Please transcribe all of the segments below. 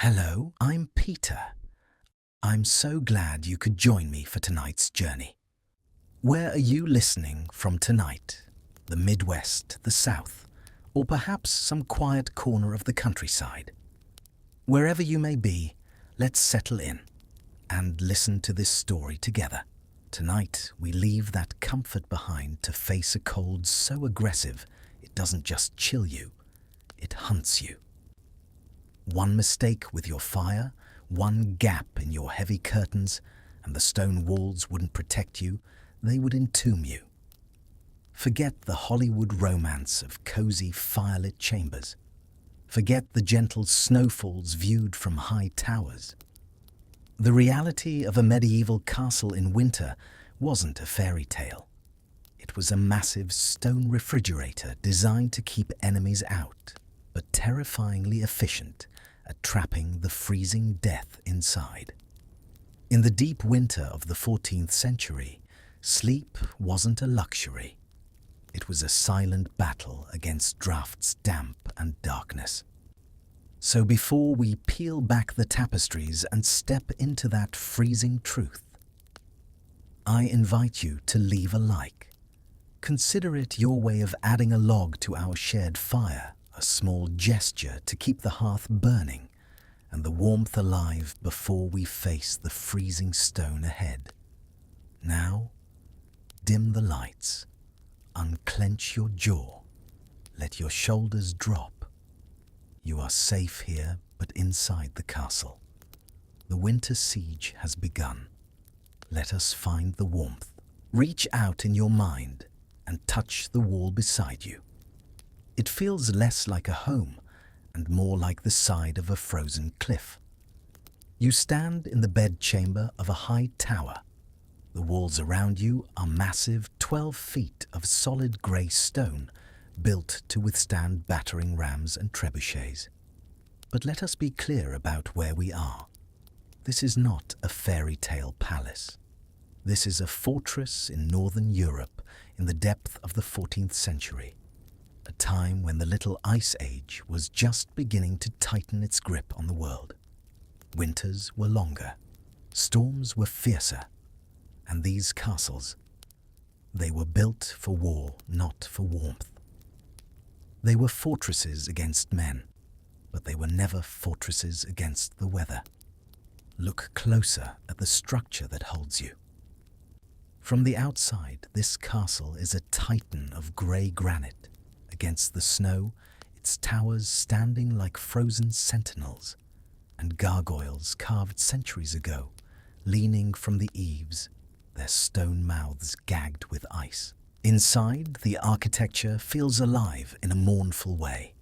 Hello, I'm Peter. I'm so glad you could join me for tonight's journey. Where are you listening from tonight? The Midwest, the South, or perhaps some quiet corner of the countryside? Wherever you may be, let's settle in and listen to this story together. Tonight, we leave that comfort behind to face a cold so aggressive it doesn't just chill you, it hunts you. One mistake with your fire, one gap in your heavy curtains, and the stone walls wouldn't protect you, they would entomb you. Forget the Hollywood romance of cozy firelit chambers. Forget the gentle snowfalls viewed from high towers. The reality of a medieval castle in winter wasn't a fairy tale. It was a massive stone refrigerator designed to keep enemies out, but terrifyingly efficient at trapping the freezing death inside. In the deep winter of the 14th century, sleep wasn't a luxury. It was a silent battle against drafts, damp and darkness. So before we peel back the tapestries and step into that freezing truth, I invite you to leave a like. Consider it your way of adding a log to our shared fire, a small gesture to keep the hearth burning and the warmth alive before we face the freezing stone ahead. Now, dim the lights, unclench your jaw, let your shoulders drop. You are safe here, but inside the castle. The winter siege has begun. Let us find the warmth. Reach out in your mind and touch the wall beside you. It feels less like a home and more like the side of a frozen cliff. You stand in the bedchamber of a high tower. The walls around you are massive 12 feet of solid grey stone built to withstand battering rams and trebuchets. But let us be clear about where we are. This is not a fairy tale palace. This is a fortress in northern Europe in the depth of the 14th century, a time when the Little Ice Age was just beginning to tighten its grip on the world. Winters were longer, storms were fiercer, and these castles, they were built for war, not for warmth. They were fortresses against men, but they were never fortresses against the weather. Look closer at the structure that holds you. From the outside, this castle is a titan of grey granite. Against the snow, its towers standing like frozen sentinels, and gargoyles carved centuries ago, leaning from the eaves, their stone mouths gagged with ice. Inside, the architecture feels alive in a mournful way.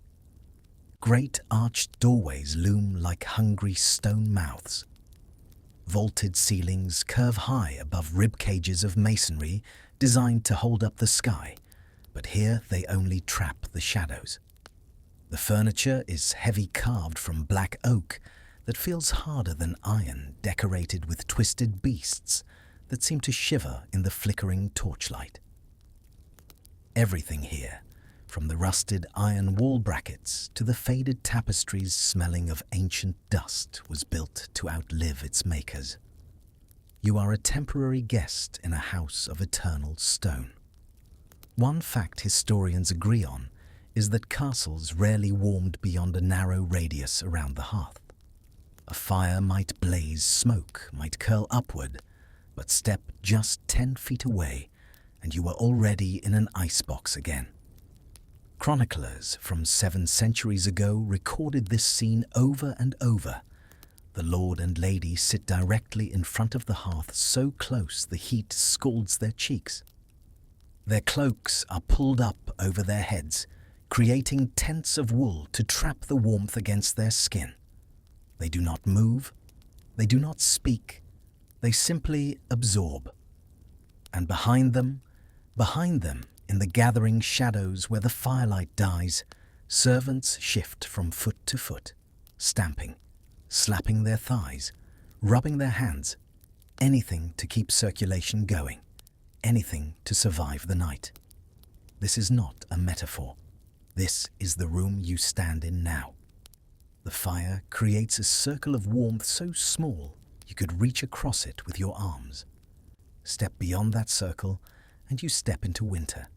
Great arched doorways loom like hungry stone mouths. Vaulted ceilings curve high above rib cages of masonry designed to hold up the sky, but here they only trap the shadows. The furniture is heavy carved from black oak that feels harder than iron, decorated with twisted beasts that seem to shiver in the flickering torchlight. Everything here, from the rusted iron wall brackets to the faded tapestries smelling of ancient dust, was built to outlive its makers. You are a temporary guest in a house of eternal stone. One fact historians agree on is that castles rarely warmed beyond a narrow radius around the hearth. A fire might blaze, smoke might curl upward, but step just 10 feet away and you were already in an icebox again. Chroniclers from 7 centuries ago recorded this scene over and over. The lord and lady sit directly in front of the hearth, so close the heat scalds their cheeks. Their cloaks are pulled up over their heads, creating tents of wool to trap the warmth against their skin. They do not move, they do not speak, they simply absorb. And behind them, in the gathering shadows where the firelight dies, servants shift from foot to foot, stamping, slapping their thighs, rubbing their hands, anything to keep circulation going, anything to survive the night. This is not a metaphor. This is the room you stand in now. The fire creates a circle of warmth so small you could reach across it with your arms. Step beyond that circle and you step into winter.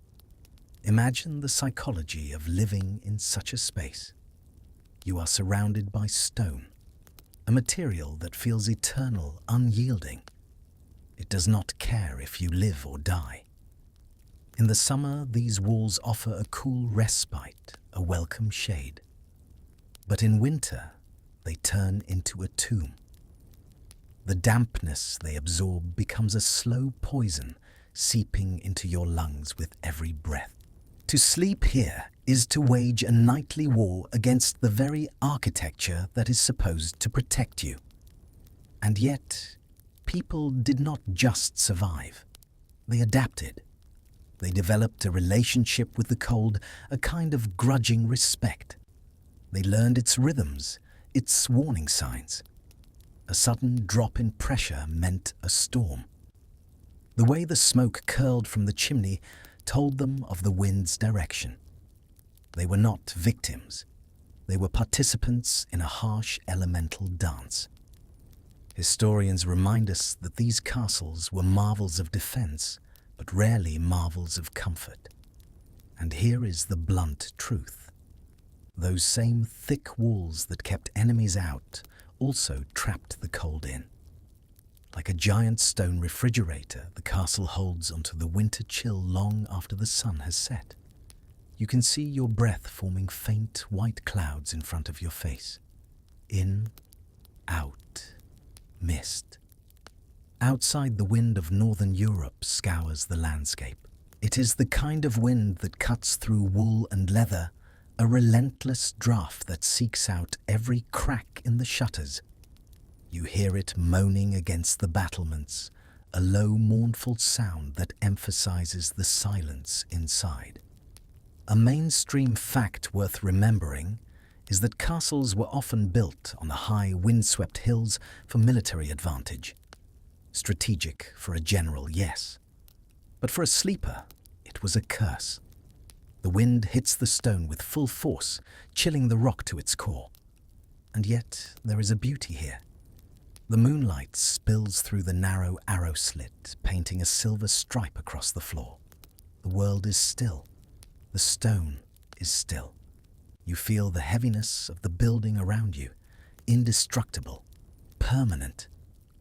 Imagine the psychology of living in such a space. You are surrounded by stone, a material that feels eternal, unyielding. It does not care if you live or die. In the summer, these walls offer a cool respite, a welcome shade. But in winter, they turn into a tomb. The dampness they absorb becomes a slow poison, seeping into your lungs with every breath. To sleep here is to wage a nightly war against the very architecture that is supposed to protect you. And yet, people did not just survive. They adapted. They developed a relationship with the cold, a kind of grudging respect. They learned its rhythms, its warning signs. A sudden drop in pressure meant a storm. The way the smoke curled from the chimney told them of the wind's direction. They were not victims. They were participants in a harsh elemental dance. Historians remind us that these castles were marvels of defense, but rarely marvels of comfort. And here is the blunt truth. Those same thick walls that kept enemies out also trapped the cold in. Like a giant stone refrigerator, the castle holds onto the winter chill long after the sun has set. You can see your breath forming faint white clouds in front of your face. In, out, mist. Outside, the wind of northern Europe scours the landscape. It is the kind of wind that cuts through wool and leather, a relentless draft that seeks out every crack in the shutters. You hear it moaning against the battlements, a low, mournful sound that emphasizes the silence inside. A mainstream fact worth remembering is that castles were often built on the high, windswept hills for military advantage. Strategic for a general, yes. But for a sleeper, it was a curse. The wind hits the stone with full force, chilling the rock to its core. And yet, there is a beauty here. The moonlight spills through the narrow arrow slit, painting a silver stripe across the floor. The world is still. The stone is still. You feel the heaviness of the building around you, indestructible, permanent,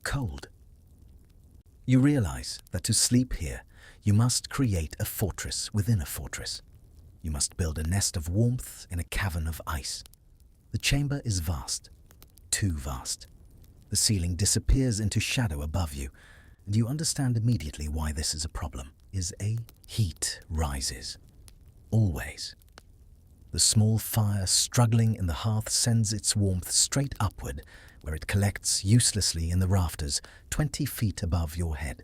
cold. You realize that to sleep here, you must create a fortress within a fortress. You must build a nest of warmth in a cavern of ice. The chamber is vast, too vast. The ceiling disappears into shadow above you, and you understand immediately why this is a problem. Heat rises. Always. The small fire struggling in the hearth sends its warmth straight upward, where it collects uselessly in the rafters 20 feet above your head.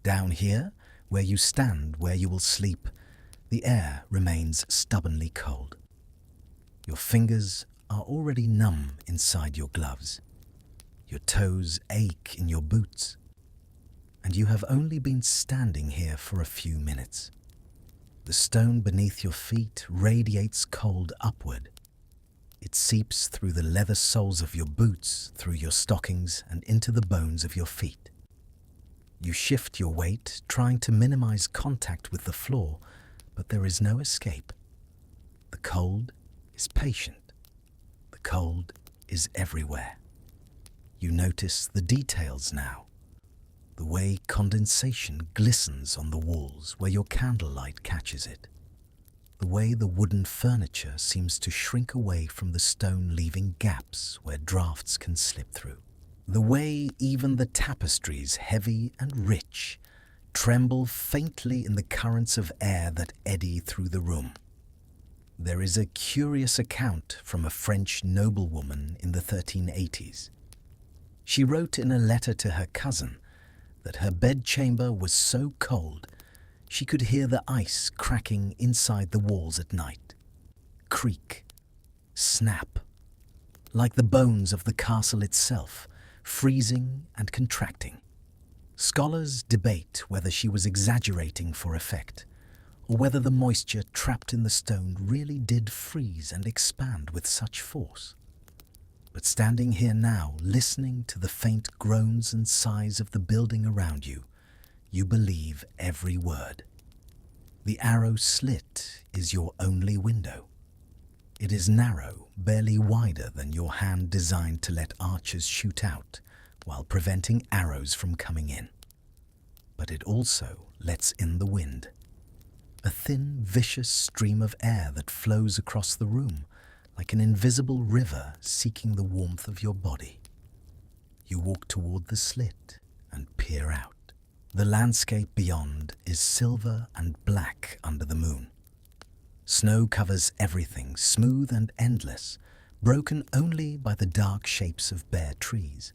Down here, where you stand, where you will sleep, the air remains stubbornly cold. Your fingers are already numb inside your gloves. Your toes ache in your boots. And you have only been standing here for a few minutes. The stone beneath your feet radiates cold upward. It seeps through the leather soles of your boots, through your stockings, and into the bones of your feet. You shift your weight, trying to minimize contact with the floor, but there is no escape. The cold is patient. The cold is everywhere. You notice the details now. The way condensation glistens on the walls where your candlelight catches it. The way the wooden furniture seems to shrink away from the stone, leaving gaps where drafts can slip through. The way even the tapestries, heavy and rich, tremble faintly in the currents of air that eddy through the room. There is a curious account from a French noblewoman in the 1380s. She wrote in a letter to her cousin that her bedchamber was so cold she could hear the ice cracking inside the walls at night. Creak, snap, like the bones of the castle itself, freezing and contracting. Scholars debate whether she was exaggerating for effect, or whether the moisture trapped in the stone really did freeze and expand with such force. But standing here now, listening to the faint groans and sighs of the building around you, you believe every word. The arrow slit is your only window. It is narrow, barely wider than your hand designed to let archers shoot out while preventing arrows from coming in. But it also lets in the wind. A thin, vicious stream of air that flows across the room like an invisible river seeking the warmth of your body. You walk toward the slit and peer out. The landscape beyond is silver and black under the moon. Snow covers everything, smooth and endless, broken only by the dark shapes of bare trees.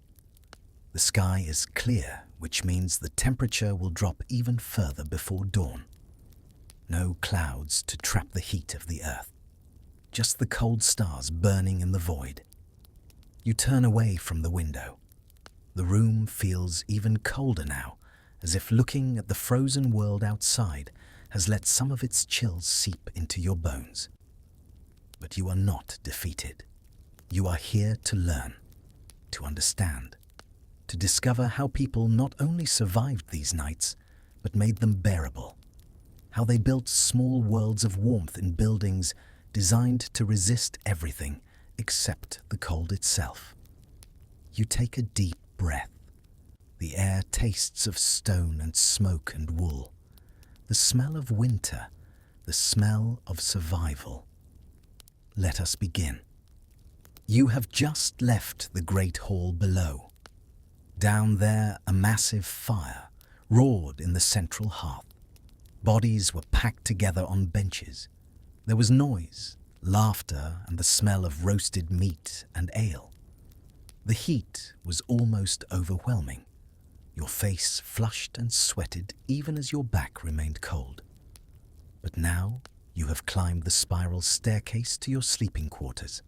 The sky is clear, which means the temperature will drop even further before dawn. No clouds to trap the heat of the earth. Just the cold stars burning in the void. You turn away from the window. The room feels even colder now, as if looking at the frozen world outside has let some of its chills seep into your bones. But you are not defeated. You are here to learn, to understand, to discover how people not only survived these nights, but made them bearable. How they built small worlds of warmth in buildings designed to resist everything except the cold itself. You take a deep breath. The air tastes of stone and smoke and wool. The smell of winter, the smell of survival. Let us begin. You have just left the great hall below. Down there, a massive fire roared in the central hearth. Bodies were packed together on benches. There was noise, laughter, and the smell of roasted meat and ale. The heat was almost overwhelming. Your face flushed and sweated even as your back remained cold. But now you have climbed the spiral staircase to your sleeping quarters.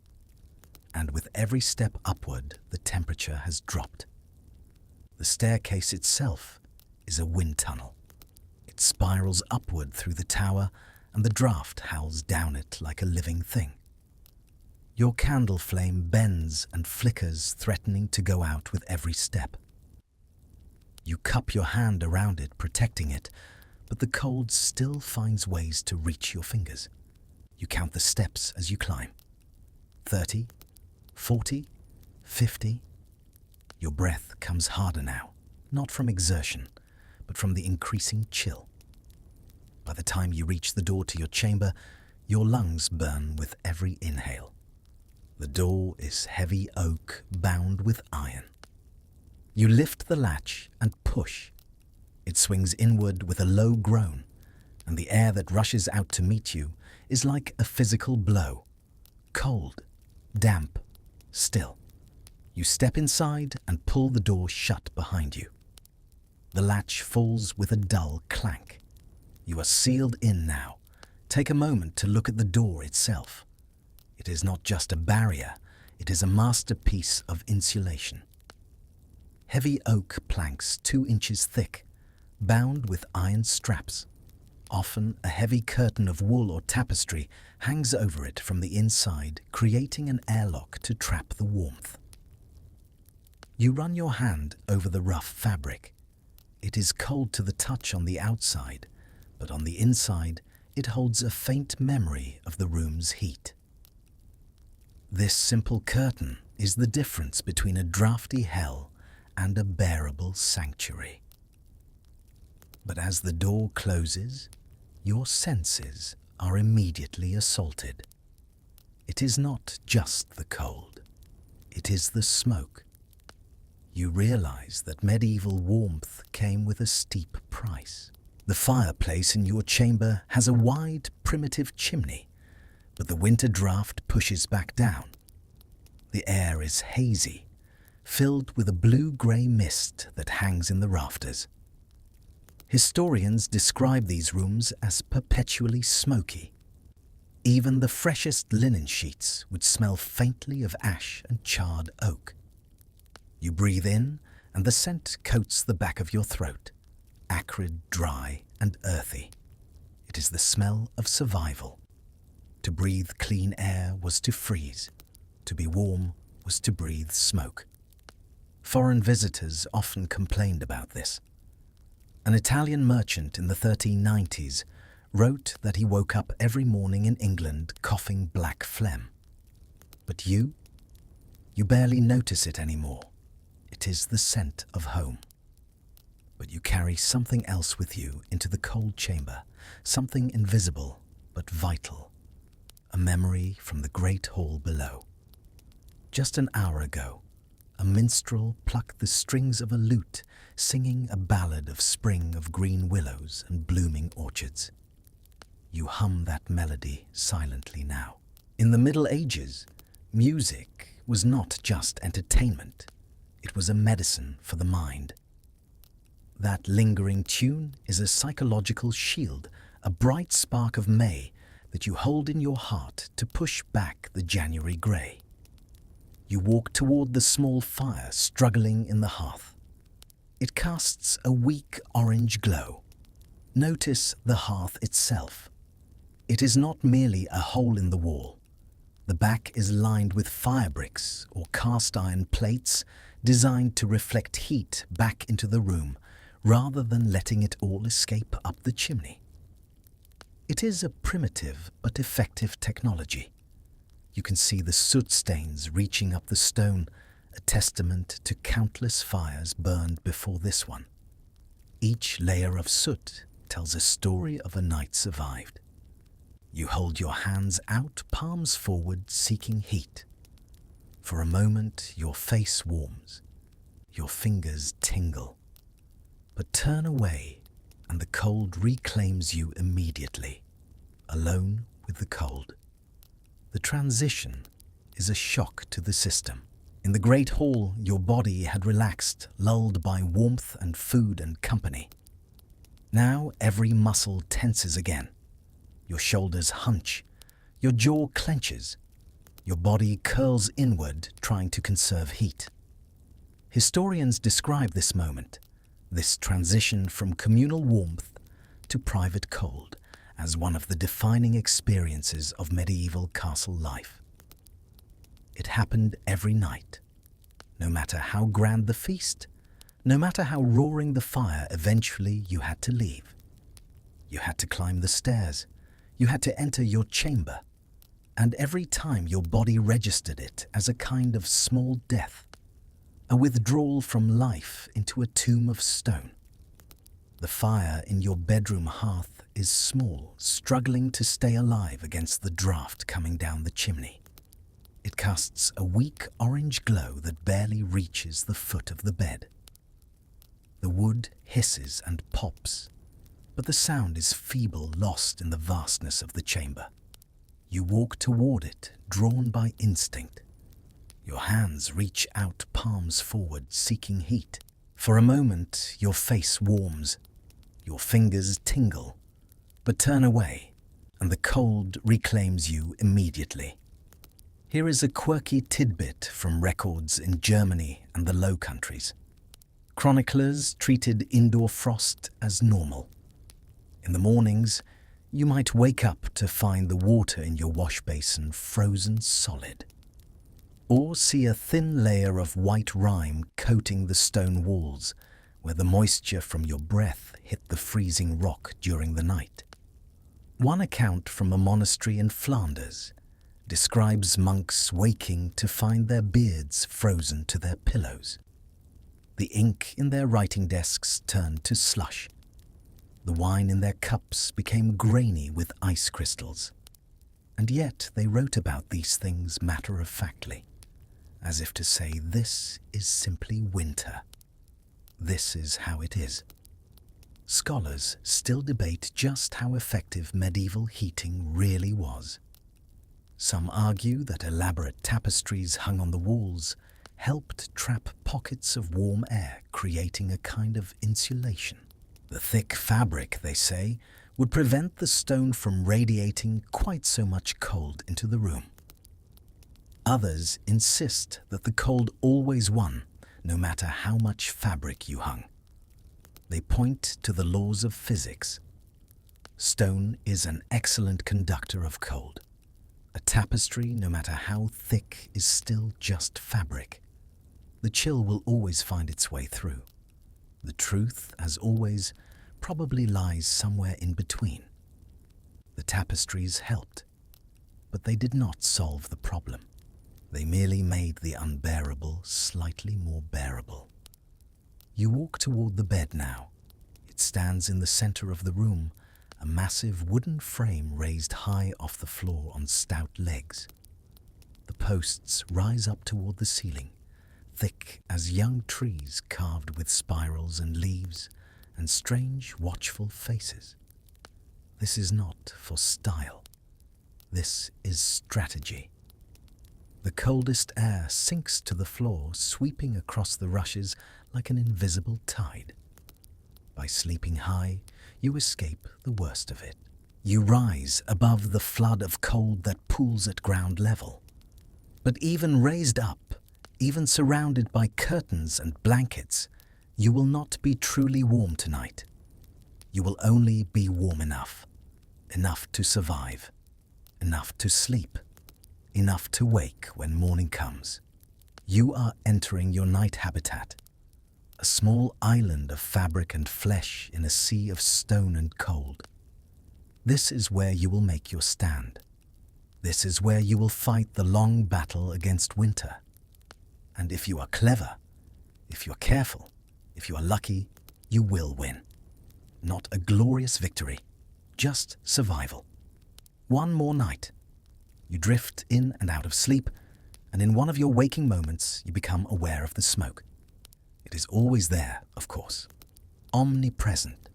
And with every step upward, the temperature has dropped. The staircase itself is a wind tunnel. It spirals upward through the tower, and the draft howls down it like a living thing. Your candle flame bends and flickers, threatening to go out with every step. You cup your hand around it, protecting it, but the cold still finds ways to reach your fingers. You count the steps as you climb. 30, 40, 50. Your breath comes harder now, not from exertion, but from the increasing chill. By the time you reach the door to your chamber, your lungs burn with every inhale. The door is heavy oak bound with iron. You lift the latch and push. It swings inward with a low groan, and the air that rushes out to meet you is like a physical blow. Cold, damp, still. You step inside and pull the door shut behind you. The latch falls with a dull clank. You are sealed in now. Take a moment to look at the door itself. It is not just a barrier, it is a masterpiece of insulation. Heavy oak planks 2 inches thick, bound with iron straps. Often a heavy curtain of wool or tapestry hangs over it from the inside, creating an airlock to trap the warmth. You run your hand over the rough fabric. It is cold to the touch on the outside, but on the inside it holds a faint memory of the room's heat. This simple curtain is the difference between a drafty hell and a bearable sanctuary. But as the door closes, your senses are immediately assaulted. It is not just the cold, it is the smoke. You realize that medieval warmth came with a steep price. The fireplace in your chamber has a wide, primitive chimney, but the winter draft pushes back down. The air is hazy, filled with a blue-grey mist that hangs in the rafters. Historians describe these rooms as perpetually smoky. Even the freshest linen sheets would smell faintly of ash and charred oak. You breathe in, and the scent coats the back of your throat, acrid, dry, and earthy. It is the smell of survival. To breathe clean air was to freeze. To be warm was to breathe smoke. Foreign visitors often complained about this. An Italian merchant in the 1390s wrote that he woke up every morning in England coughing black phlegm. But you barely notice it anymore. It is the scent of home. But you carry something else with you into the cold chamber, something invisible but vital, a memory from the great hall below. Just an hour ago, a minstrel plucked the strings of a lute, singing a ballad of spring of green willows and blooming orchards. You hum that melody silently now. In the Middle Ages, music was not just entertainment. It was a medicine for the mind. That lingering tune is a psychological shield, a bright spark of May that you hold in your heart to push back the January grey. You walk toward the small fire struggling in the hearth. It casts a weak orange glow. Notice the hearth itself. It is not merely a hole in the wall. The back is lined with fire bricks or cast iron plates designed to reflect heat back into the room rather than letting it all escape up the chimney. It is a primitive but effective technology. You can see the soot stains reaching up the stone, a testament to countless fires burned before this one. Each layer of soot tells a story of a night survived. You hold your hands out, palms forward, seeking heat. For a moment, your face warms. Your fingers tingle. But turn away, and the cold reclaims you immediately, alone with the cold. The transition is a shock to the system. In the great hall, your body had relaxed, lulled by warmth and food and company. Now every muscle tenses again. Your shoulders hunch, your jaw clenches, your body curls inward, trying to conserve heat. Historians describe this moment, this transition from communal warmth to private cold, as one of the defining experiences of medieval castle life. It happened every night. No matter how grand the feast, no matter how roaring the fire, eventually you had to leave. You had to climb the stairs. You had to enter your chamber. And every time your body registered it as a kind of small death, a withdrawal from life into a tomb of stone. The fire in your bedroom hearth is small, struggling to stay alive against the draft coming down the chimney. It casts a weak orange glow that barely reaches the foot of the bed. The wood hisses and pops, but the sound is feeble, lost in the vastness of the chamber. You walk toward it, drawn by instinct. Your hands reach out, palms forward, seeking heat. For a moment, your face warms. Your fingers tingle, but turn away, and the cold reclaims you immediately. Here is a quirky tidbit from records in Germany and the Low Countries. Chroniclers treated indoor frost as normal. In the mornings, you might wake up to find the water in your wash basin frozen solid, or see a thin layer of white rime coating the stone walls where the moisture from your breath hit the freezing rock during the night. One account from a monastery in Flanders describes monks waking to find their beards frozen to their pillows. The ink in their writing desks turned to slush. The wine in their cups became grainy with ice crystals. And yet they wrote about these things matter-of-factly, as if to say, this is simply winter. This is how it is. Scholars still debate just how effective medieval heating really was. Some argue that elaborate tapestries hung on the walls helped trap pockets of warm air, creating a kind of insulation. The thick fabric, they say, would prevent the stone from radiating quite so much cold into the room. Others insist that the cold always won, no matter how much fabric you hung. They point to the laws of physics. Stone is an excellent conductor of cold. A A tapestry, no matter how thick, is still just fabric. The chill will always find its way through. The truth, as always, probably lies somewhere in between. The tapestries helped, but they did not solve the problem. They merely made the unbearable slightly more bearable. You walk toward the bed now. It stands in the center of the room, a massive wooden frame raised high off the floor on stout legs. The posts rise up toward the ceiling, thick as young trees carved with spirals and leaves and strange, watchful faces. This is not for style. This is strategy. The coldest air sinks to the floor, sweeping across the rushes like an invisible tide. By sleeping high, you escape the worst of it. You rise above the flood of cold that pools at ground level. But even raised up, even surrounded by curtains and blankets, you will not be truly warm tonight. You will only be warm enough to survive, enough to sleep, enough to wake when morning comes. You are entering your night habitat, a small island of fabric and flesh in a sea of stone and cold. This is where you will make your stand. This is where you will fight the long battle against winter. And if you are clever, if you're careful, if you are lucky, you will win. Not a glorious victory, just survival. One more night. You drift in and out of sleep, and in one of your waking moments, you become aware of the smoke. It is always there, of course, omnipresent.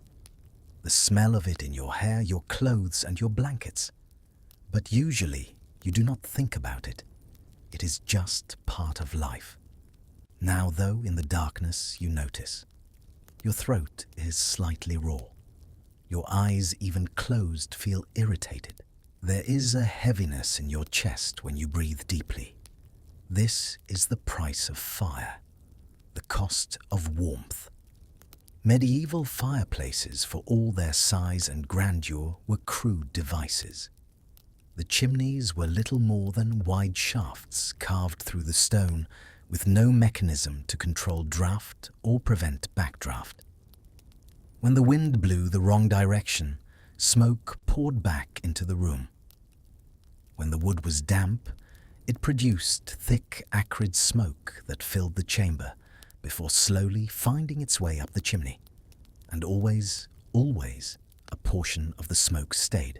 The smell of it in your hair, your clothes, and your blankets. But usually, you do not think about it. It is just part of life. Now, though, in the darkness, you notice. Your throat is slightly raw. Your eyes, even closed, feel irritated. There is a heaviness in your chest when you breathe deeply. This is the price of fire, the cost of warmth. Medieval fireplaces, for all their size and grandeur, were crude devices. The chimneys were little more than wide shafts carved through the stone, with no mechanism to control draft or prevent backdraft. When the wind blew the wrong direction, smoke poured back into the room. When the wood was damp, it produced thick, acrid smoke that filled the chamber before slowly finding its way up the chimney. And always, always, a portion of the smoke stayed.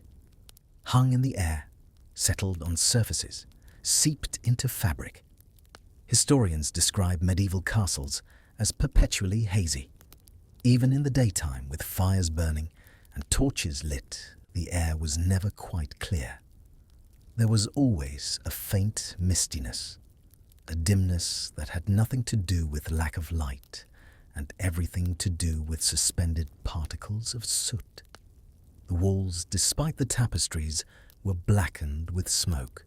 Hung in the air, settled on surfaces, seeped into fabric. Historians describe medieval castles as perpetually hazy. Even in the daytime, with fires burning and torches lit, the air was never quite clear. There was always a faint mistiness, a dimness that had nothing to do with lack of light and everything to do with suspended particles of soot. The walls, despite the tapestries, were blackened with smoke.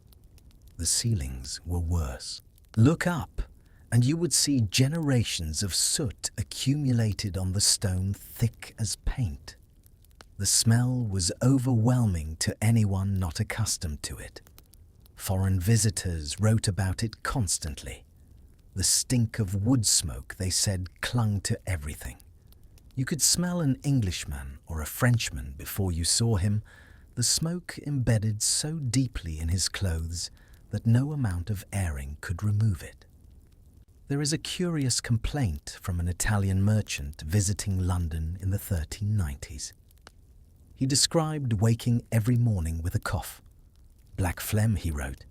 The ceilings were worse. Look up, and you would see generations of soot accumulated on the stone thick as paint. The smell was overwhelming to anyone not accustomed to it. Foreign visitors wrote about it constantly. The stink of wood smoke, they said, clung to everything. You could smell an Englishman or a Frenchman before you saw him. The smoke embedded so deeply in his clothes that no amount of airing could remove it. There is a curious complaint from an Italian merchant visiting London in the 1390s. He described waking every morning with a cough. Black phlegm, he wrote.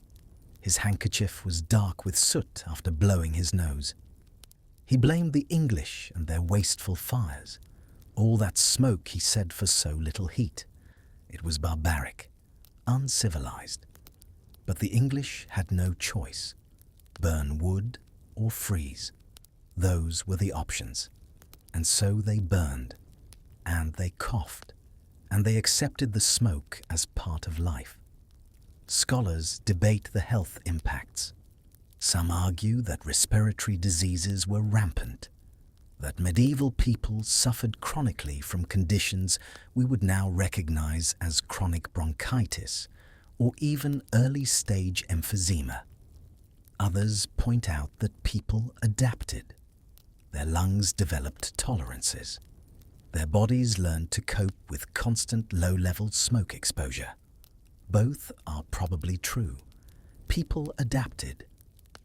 His handkerchief was dark with soot after blowing his nose. He blamed the English and their wasteful fires. All that smoke, he said, for so little heat. It was barbaric, uncivilized. But the English had no choice. Burn wood or freeze. Those were the options. And so they burned, and they coughed, and they accepted the smoke as part of life. Scholars debate the health impacts. Some argue that respiratory diseases were rampant, that medieval people suffered chronically from conditions we would now recognize as chronic bronchitis or even early-stage emphysema. Others point out that people adapted. Their lungs developed tolerances. Their bodies learned to cope with constant low-level smoke exposure. Both are probably true. People adapted,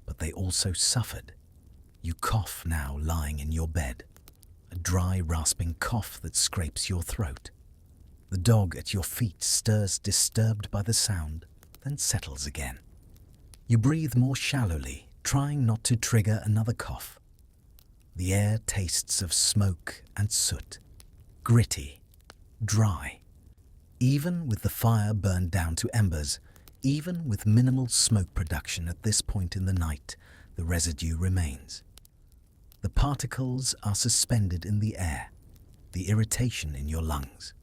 but they also suffered. You cough now lying in your bed, a dry, rasping cough that scrapes your throat. The dog at your feet stirs disturbed by the sound, then settles again. You breathe more shallowly, trying not to trigger another cough. The air tastes of smoke and soot, gritty, dry. Even with the fire burned down to embers, even with minimal smoke production at this point in the night, the residue remains. The particles are suspended in the air, the irritation in your lungs.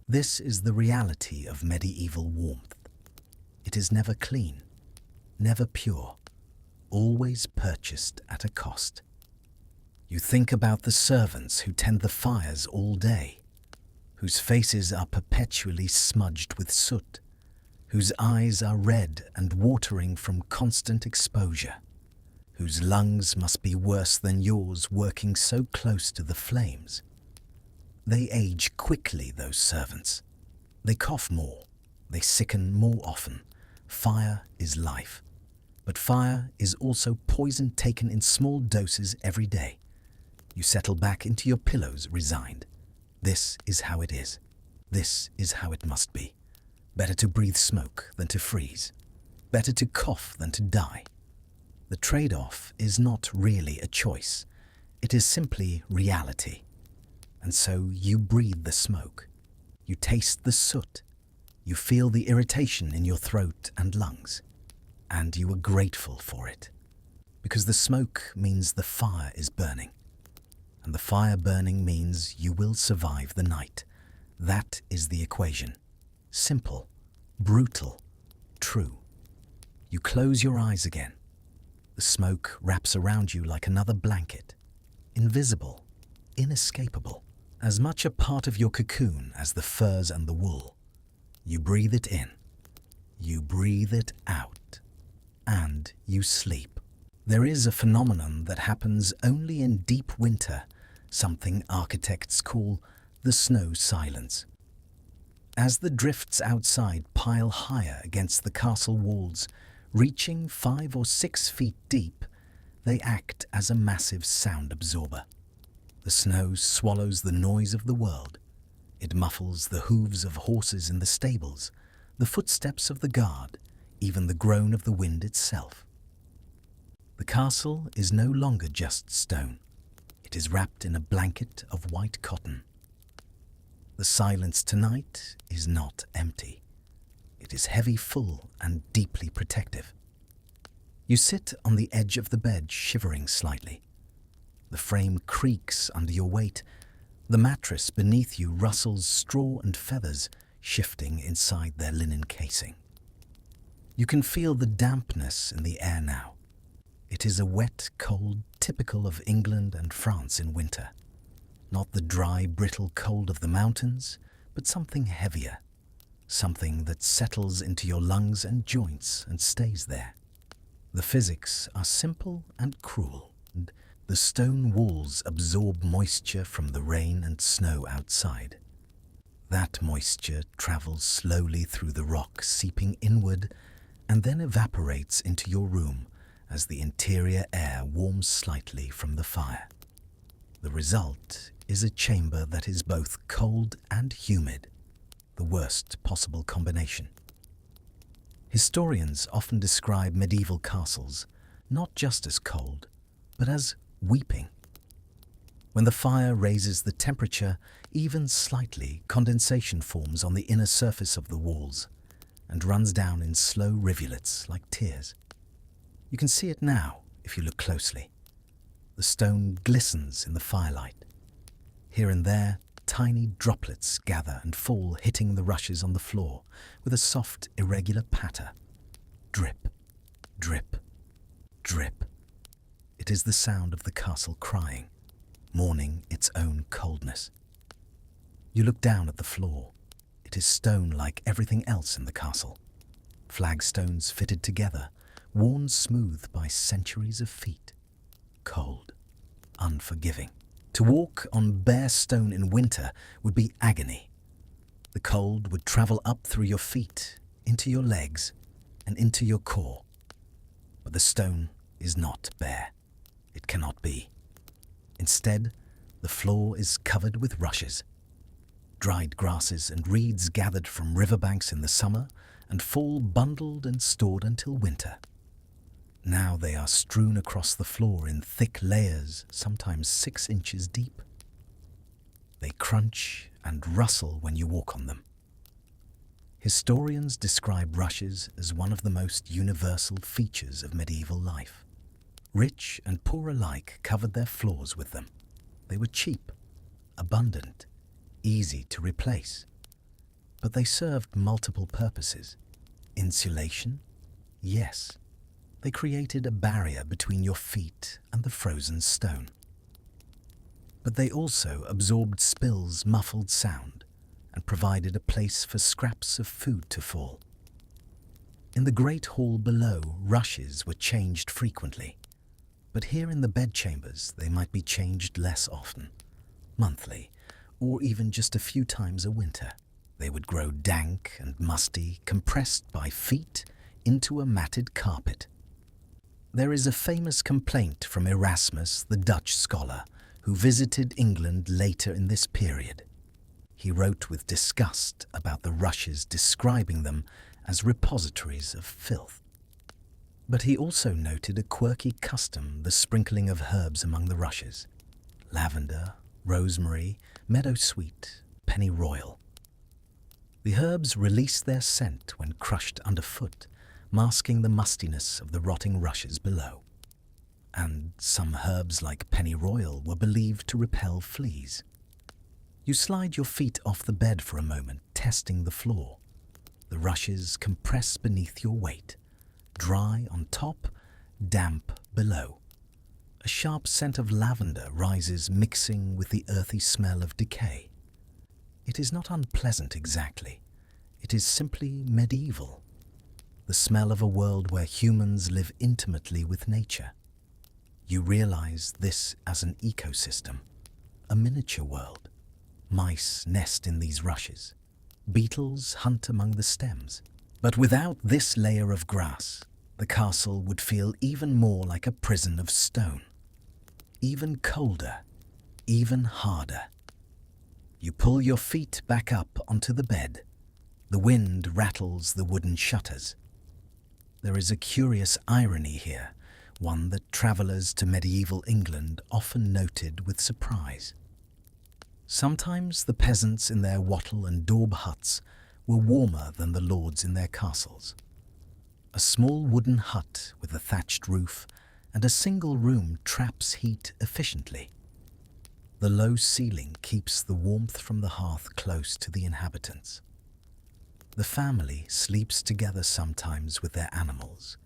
This is the reality of medieval warmth. It is never clean, never pure, always purchased at a cost. You think about the servants who tend the fires all day, whose faces are perpetually smudged with soot, whose eyes are red and watering from constant exposure, whose lungs must be worse than yours working so close to the flames. They age quickly, those servants. They cough more. They sicken more often. Fire is life. But fire is also poison taken in small doses every day. You settle back into your pillows resigned. This is how it is. This is how it must be. Better to breathe smoke than to freeze. Better to cough than to die. The trade-off is not really a choice. It is simply reality. And so you breathe the smoke. You taste the soot. You feel the irritation in your throat and lungs. And you are grateful for it. Because the smoke means the fire is burning. And the fire burning means you will survive the night. That is the equation. Simple, brutal, true. You close your eyes again. The smoke wraps around you like another blanket. Invisible, inescapable. As much a part of your cocoon as the furs and the wool. You breathe it in. You breathe it out. And you sleep. There is a phenomenon that happens only in deep winter, something architects call the snow silence. As the drifts outside pile higher against the castle walls, reaching 5 or 6 feet deep, they act as a massive sound absorber. The snow swallows the noise of the world. It muffles the hooves of horses in the stables, the footsteps of the guard, even the groan of the wind itself. The castle is no longer just stone. It is wrapped in a blanket of white cotton. The silence tonight is not empty. It is heavy, full, and deeply protective. You sit on the edge of the bed, shivering slightly. The frame creaks under your weight. The mattress beneath you rustles straw and feathers, shifting inside their linen casing. You can feel the dampness in the air now. It is a wet cold typical of England and France in winter. Not the dry, brittle cold of the mountains, but something heavier. Something that settles into your lungs and joints and stays there. The physics are simple and cruel. The stone walls absorb moisture from the rain and snow outside. That moisture travels slowly through the rock, seeping inward, and then evaporates into your room as the interior air warms slightly from the fire. The result is a chamber that is both cold and humid, the worst possible combination. Historians often describe medieval castles not just as cold, but as weeping. When the fire raises the temperature even slightly, condensation forms on the inner surface of the walls and runs down in slow rivulets like tears. You can see it now if you look closely. The stone glistens in the firelight. Here and there, tiny droplets gather and fall, hitting the rushes on the floor with a soft, irregular patter. Drip, drip, drip. It is the sound of the castle crying, mourning its own coldness. You look down at the floor. It is stone like everything else in the castle. flagstones fitted together, worn smooth by centuries of feet. Cold, unforgiving. To walk on bare stone in winter would be agony. The cold would travel up through your feet, into your legs, and into your core. But the stone is not bare. It cannot be. Instead, the floor is covered with rushes. Dried grasses and reeds gathered from riverbanks in the summer and fall bundled and stored until winter. Now they are strewn across the floor in thick layers, sometimes 6 inches deep. They crunch and rustle when you walk on them. Historians describe rushes as one of the most universal features of medieval life. Rich and poor alike covered their floors with them. They were cheap, abundant, easy to replace. But they served multiple purposes. Insulation? Yes. They created a barrier between your feet and the frozen stone. But they also absorbed spills, muffled sound, and provided a place for scraps of food to fall. In the great hall below, rushes were changed frequently, but here in the bedchambers they might be changed less often, monthly, or even just a few times a winter. They would grow dank and musty, compressed by feet into a matted carpet. There is a famous complaint from Erasmus, the Dutch scholar, who visited England later in this period. He wrote with disgust about the rushes, describing them as repositories of filth. But he also noted a quirky custom, the sprinkling of herbs among the rushes. Lavender, rosemary, meadowsweet, pennyroyal. The herbs release their scent when crushed underfoot, masking the mustiness of the rotting rushes below. And some herbs like pennyroyal were believed to repel fleas. You slide your feet off the bed for a moment, testing the floor. The rushes compress beneath your weight, dry on top, damp below. A sharp scent of lavender rises, mixing with the earthy smell of decay. It is not unpleasant exactly. It is simply medieval. The smell of a world where humans live intimately with nature. You realize this as an ecosystem, a miniature world. Mice nest in these rushes. Beetles hunt among the stems. But without this layer of grass, the castle would feel even more like a prison of stone. Even colder, even harder. You pull your feet back up onto the bed. The wind rattles the wooden shutters. There is a curious irony here, one that travellers to medieval England often noted with surprise. Sometimes the peasants in their wattle and daub huts were warmer than the lords in their castles. A small wooden hut with a thatched roof and a single room traps heat efficiently. The low ceiling keeps the warmth from the hearth close to the inhabitants. The family sleeps together sometimes with their animals,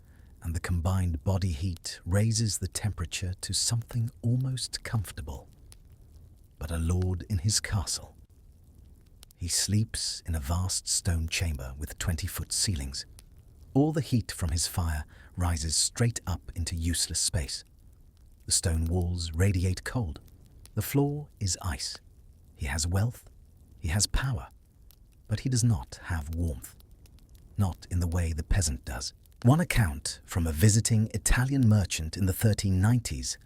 and the combined body heat raises the temperature to something almost comfortable. But a lord in his castle. He sleeps in a vast stone chamber with 20-foot ceilings. All the heat from his fire rises straight up into useless space. The stone walls radiate cold. The floor is ice. He has wealth. He has power. But he does not have warmth. Not in the way the peasant does. One account from a visiting Italian merchant in the 1390s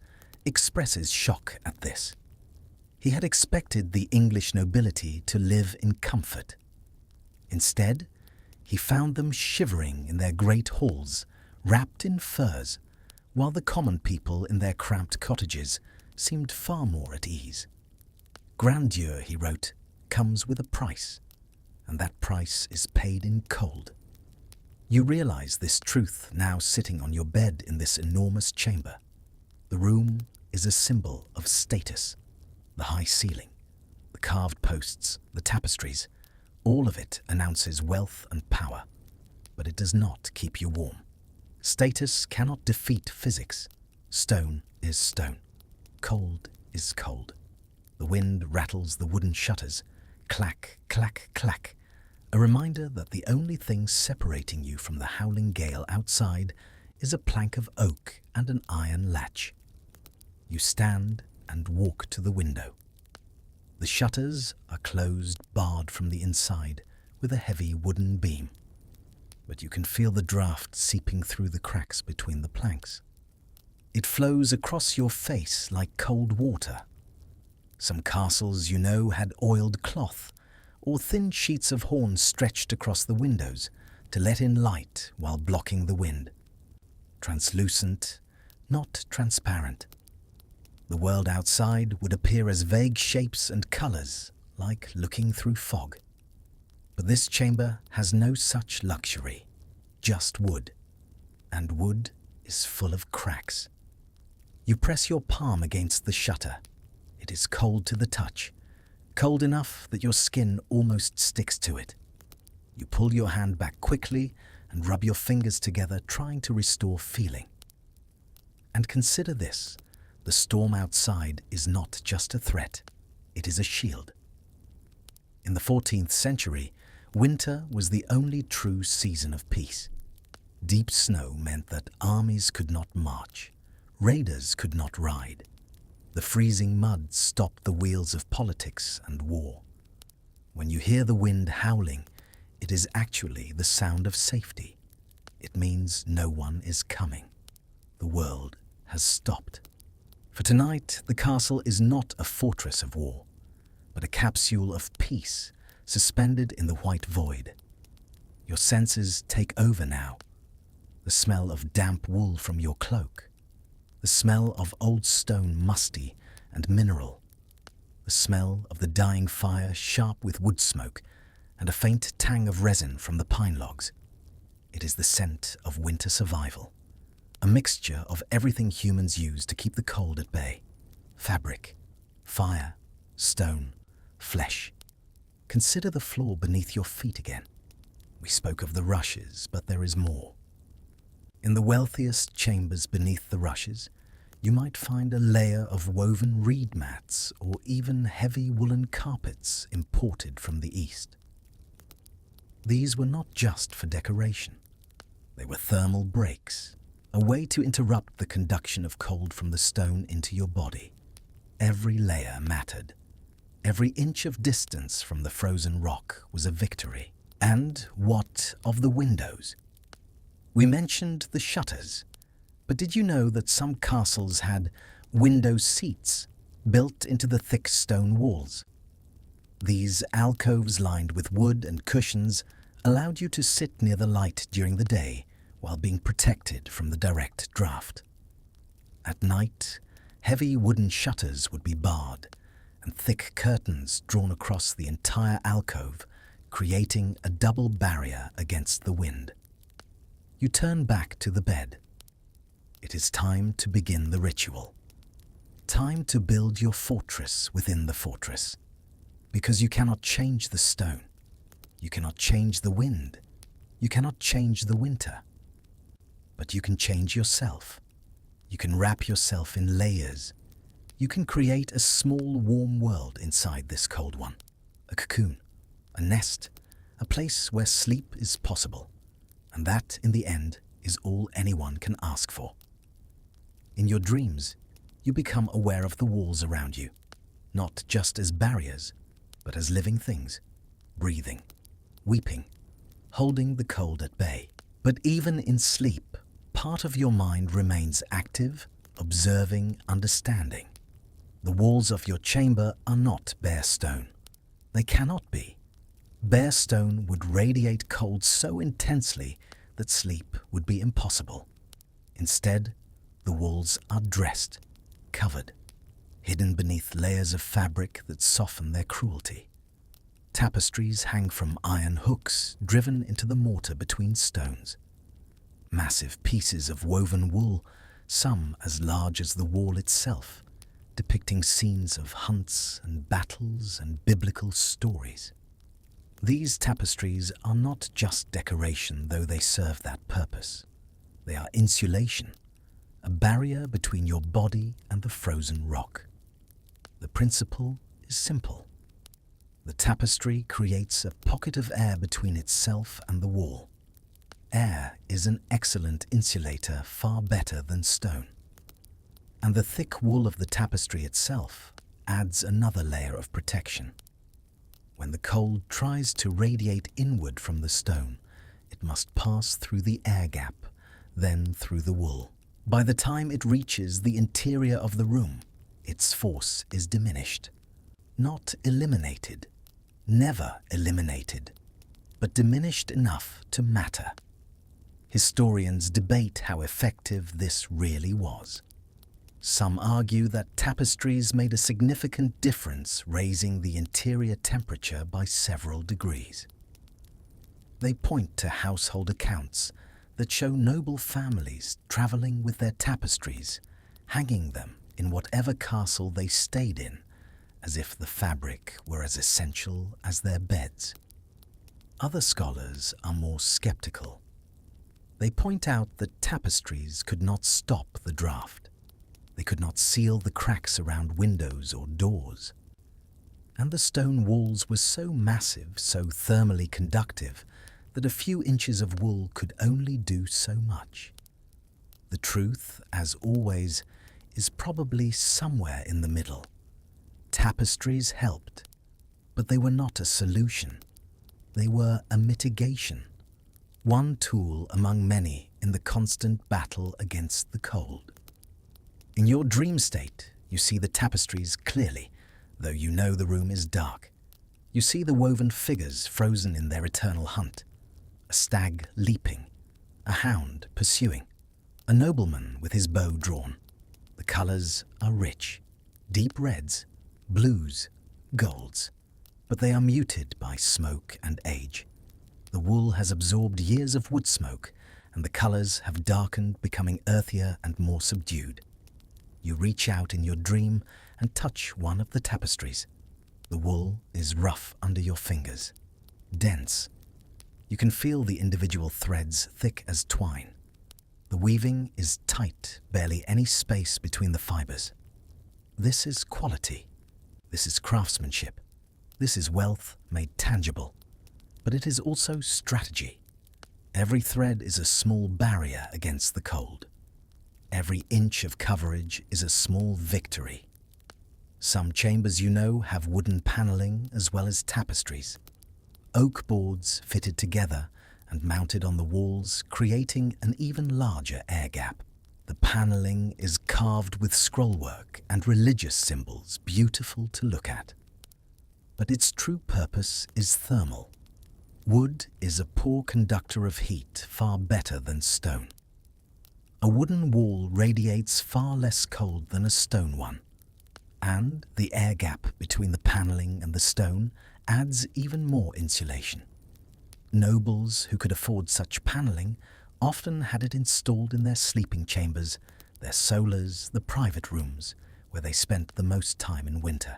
expresses shock at this. He had expected the English nobility to live in comfort. Instead, he found them shivering in their great halls, wrapped in furs, while the common people in their cramped cottages seemed far more at ease. Grandeur, he wrote, comes with a price, and that price is paid in cold. You realize this truth now sitting on your bed in this enormous chamber. The room is a symbol of status. The high ceiling, the carved posts, the tapestries, all of it announces wealth and power, but it does not keep you warm. Status cannot defeat physics. Stone is stone. Cold is cold. The wind rattles the wooden shutters. Clack, clack, clack. a reminder that the only thing separating you from the howling gale outside is a plank of oak and an iron latch. You stand and walk to the window. The shutters are closed, barred from the inside with a heavy wooden beam, but you can feel the draft seeping through the cracks between the planks. It flows across your face like cold water. Some castles, you know, had oiled cloth or thin sheets of horn stretched across the windows to let in light while blocking the wind. Translucent, not transparent. The world outside would appear as vague shapes and colors, like looking through fog. But this chamber has no such luxury, just wood. And wood is full of cracks. You press your palm against the shutter. It is cold to the touch, cold enough that your skin almost sticks to it. You pull your hand back quickly and rub your fingers together, trying to restore feeling. And consider this. The storm outside is not just a threat, it is a shield. In the 14th century, winter was the only true season of peace. Deep snow meant that armies could not march, raiders could not ride. The freezing mud stopped the wheels of politics and war. When you hear the wind howling, it is actually the sound of safety. It means no one is coming. The world has stopped. For tonight, the castle is not a fortress of war, but a capsule of peace suspended in the white void. Your senses take over now. The smell of damp wool from your cloak, the smell of old stone musty and mineral, the smell of the dying fire sharp with wood smoke and a faint tang of resin from the pine logs. It is the scent of winter survival. A mixture of everything humans use to keep the cold at bay. Fabric, fire, stone, flesh. Consider the floor beneath your feet again. We spoke of the rushes, but there is more. In the wealthiest chambers beneath the rushes, you might find a layer of woven reed mats or even heavy woolen carpets imported from the east. These were not just for decoration. They were thermal breaks, a way to interrupt the conduction of cold from the stone into your body. Every layer mattered. Every inch of distance from the frozen rock was a victory. And what of the windows? We mentioned the shutters, but did you know that some castles had window seats built into the thick stone walls? These alcoves lined with wood and cushions allowed you to sit near the light during the day while being protected from the direct draft. At night, heavy wooden shutters would be barred and thick curtains drawn across the entire alcove, creating a double barrier against the wind. You turn back to the bed. It is time to begin the ritual. Time to build your fortress within the fortress. Because you cannot change the stone. You cannot change the wind. You cannot change the winter. But you can change yourself. You can wrap yourself in layers. You can create a small, warm world inside this cold one. A cocoon, a nest, a place where sleep is possible. And that, in the end, is all anyone can ask for. In your dreams, you become aware of the walls around you, not just as barriers, but as living things, breathing, weeping, holding the cold at bay. But even in sleep, part of your mind remains active, observing, understanding. The walls of your chamber are not bare stone. They cannot be. Bare stone would radiate cold so intensely that sleep would be impossible. Instead, the walls are dressed, covered, hidden beneath layers of fabric that soften their cruelty. Tapestries hang from iron hooks driven into the mortar between stones. Massive pieces of woven wool, some as large as the wall itself, depicting scenes of hunts and battles and biblical stories. These tapestries are not just decoration, though they serve that purpose. They are insulation, a barrier between your body and the frozen rock. The principle is simple. The tapestry creates a pocket of air between itself and the wall. Air is an excellent insulator, far better than stone. And the thick wool of the tapestry itself adds another layer of protection. When the cold tries to radiate inward from the stone, it must pass through the air gap, then through the wool. By the time it reaches the interior of the room, its force is diminished. Not eliminated, never eliminated, but diminished enough to matter. Historians debate how effective this really was. Some argue that tapestries made a significant difference, raising the interior temperature by several degrees. They point to household accounts that show noble families traveling with their tapestries, hanging them in whatever castle they stayed in, as if the fabric were as essential as their beds. Other scholars are more skeptical. They point out that tapestries could not stop the draft. They could not seal the cracks around windows or doors. And the stone walls were so massive, so thermally conductive, that a few inches of wool could only do so much. The truth, as always, is probably somewhere in the middle. Tapestries helped, but they were not a solution. They were a mitigation, one tool among many in the constant battle against the cold. In your dream state, you see the tapestries clearly, though you know the room is dark. You see the woven figures frozen in their eternal hunt. A stag leaping, a hound pursuing, a nobleman with his bow drawn. The colours are rich, deep reds, blues, golds, but they are muted by smoke and age. The wool has absorbed years of wood smoke, and the colours have darkened, becoming earthier and more subdued. You reach out in your dream and touch one of the tapestries. The wool is rough under your fingers, dense. You can feel the individual threads thick as twine. The weaving is tight, barely any space between the fibers. This is quality. This is craftsmanship. This is wealth made tangible. But it is also strategy. Every thread is a small barrier against the cold. Every inch of coverage is a small victory. Some chambers, you know, have wooden paneling as well as tapestries. Oak boards fitted together and mounted on the walls, creating an even larger air gap. The paneling is carved with scrollwork and religious symbols, beautiful to look at. But its true purpose is thermal. Wood is a poor conductor of heat, far better than stone. A wooden wall radiates far less cold than a stone one, and the air gap between the paneling and the stone adds even more insulation. Nobles who could afford such paneling often had it installed in their sleeping chambers, their solas, the private rooms, where they spent the most time in winter.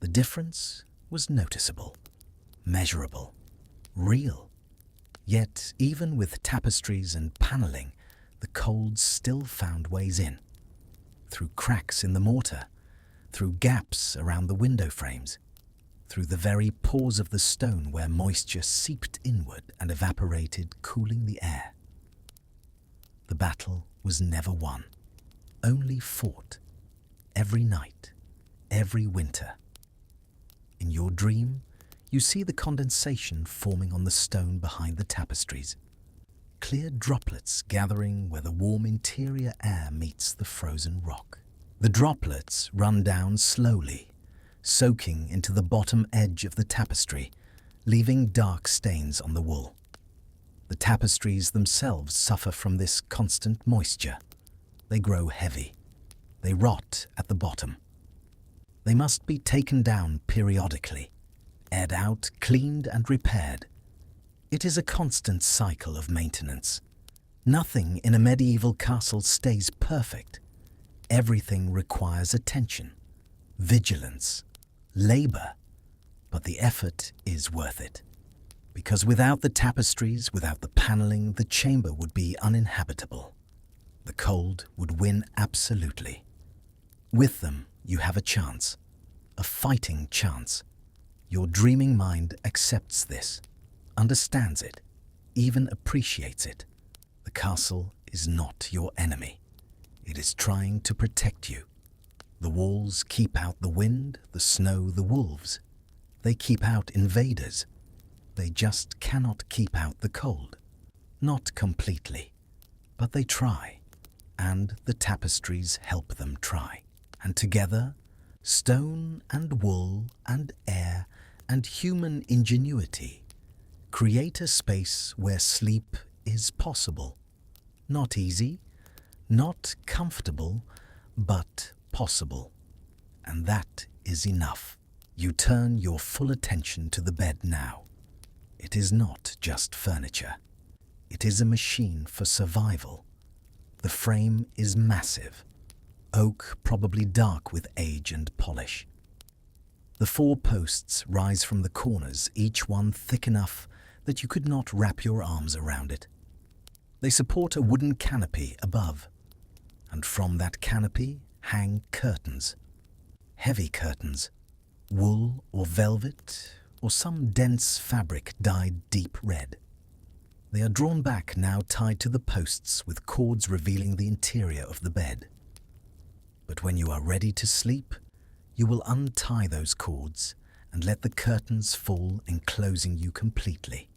The difference was noticeable, measurable, real. Yet, even with tapestries and paneling, the cold still found ways in. Through cracks in the mortar, through gaps around the window frames, through the very pores of the stone where moisture seeped inward and evaporated, cooling the air. The battle was never won, only fought, every night, every winter. In your dream, you see the condensation forming on the stone behind the tapestries, clear droplets gathering where the warm interior air meets the frozen rock. The droplets run down slowly, soaking into the bottom edge of the tapestry, leaving dark stains on the wool. The tapestries themselves suffer from this constant moisture. They grow heavy. They rot at the bottom. They must be taken down periodically, aired out, cleaned and repaired. It is a constant cycle of maintenance. Nothing in a medieval castle stays perfect. Everything requires attention, vigilance, labor, but the effort is worth it. Because without the tapestries, without the paneling, the chamber would be uninhabitable. The cold would win absolutely. With them, you have a chance, a fighting chance. Your dreaming mind accepts this, understands it, even appreciates it. The castle is not your enemy. It is trying to protect you. The walls keep out the wind, the snow, the wolves. They keep out invaders. They just cannot keep out the cold. Not completely, but they try, and the tapestries help them try. And together, stone and wool and air and human ingenuity create a space where sleep is possible. Not easy, not comfortable, but possible. And that is enough. You turn your full attention to the bed now. It is not just furniture. It is a machine for survival. The frame is massive, oak probably dark with age and polish. The 4 posts rise from the corners, each one thick enough that you could not wrap your arms around it. They support a wooden canopy above, and from that canopy hang curtains. Heavy curtains, wool or velvet or some dense fabric dyed deep red. They are drawn back, now tied to the posts with cords revealing the interior of the bed. But when you are ready to sleep, you will untie those cords and let the curtains fall, enclosing you completely.